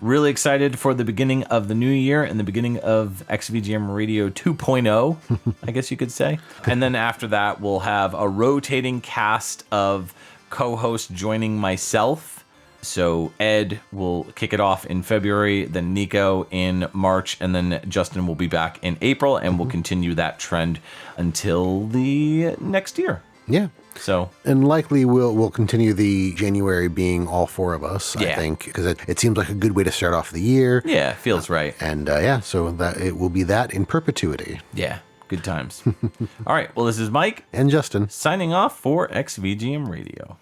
Really excited for the beginning of the new year and the beginning of XVGM Radio 2.0, I guess you could say. And then after that, we'll have a rotating cast of co-hosts joining myself. So Ed will kick it off in February, then Nico in March, and then Justin will be back in April, and we'll continue that trend until the next year. Yeah. So, and likely we'll continue the January being all four of us, I think, because it seems like a good way to start off the year. Yeah, feels right. And so that it will be that in perpetuity. Yeah, good times. All right, well, this is Mike and Justin signing off for XVGM Radio.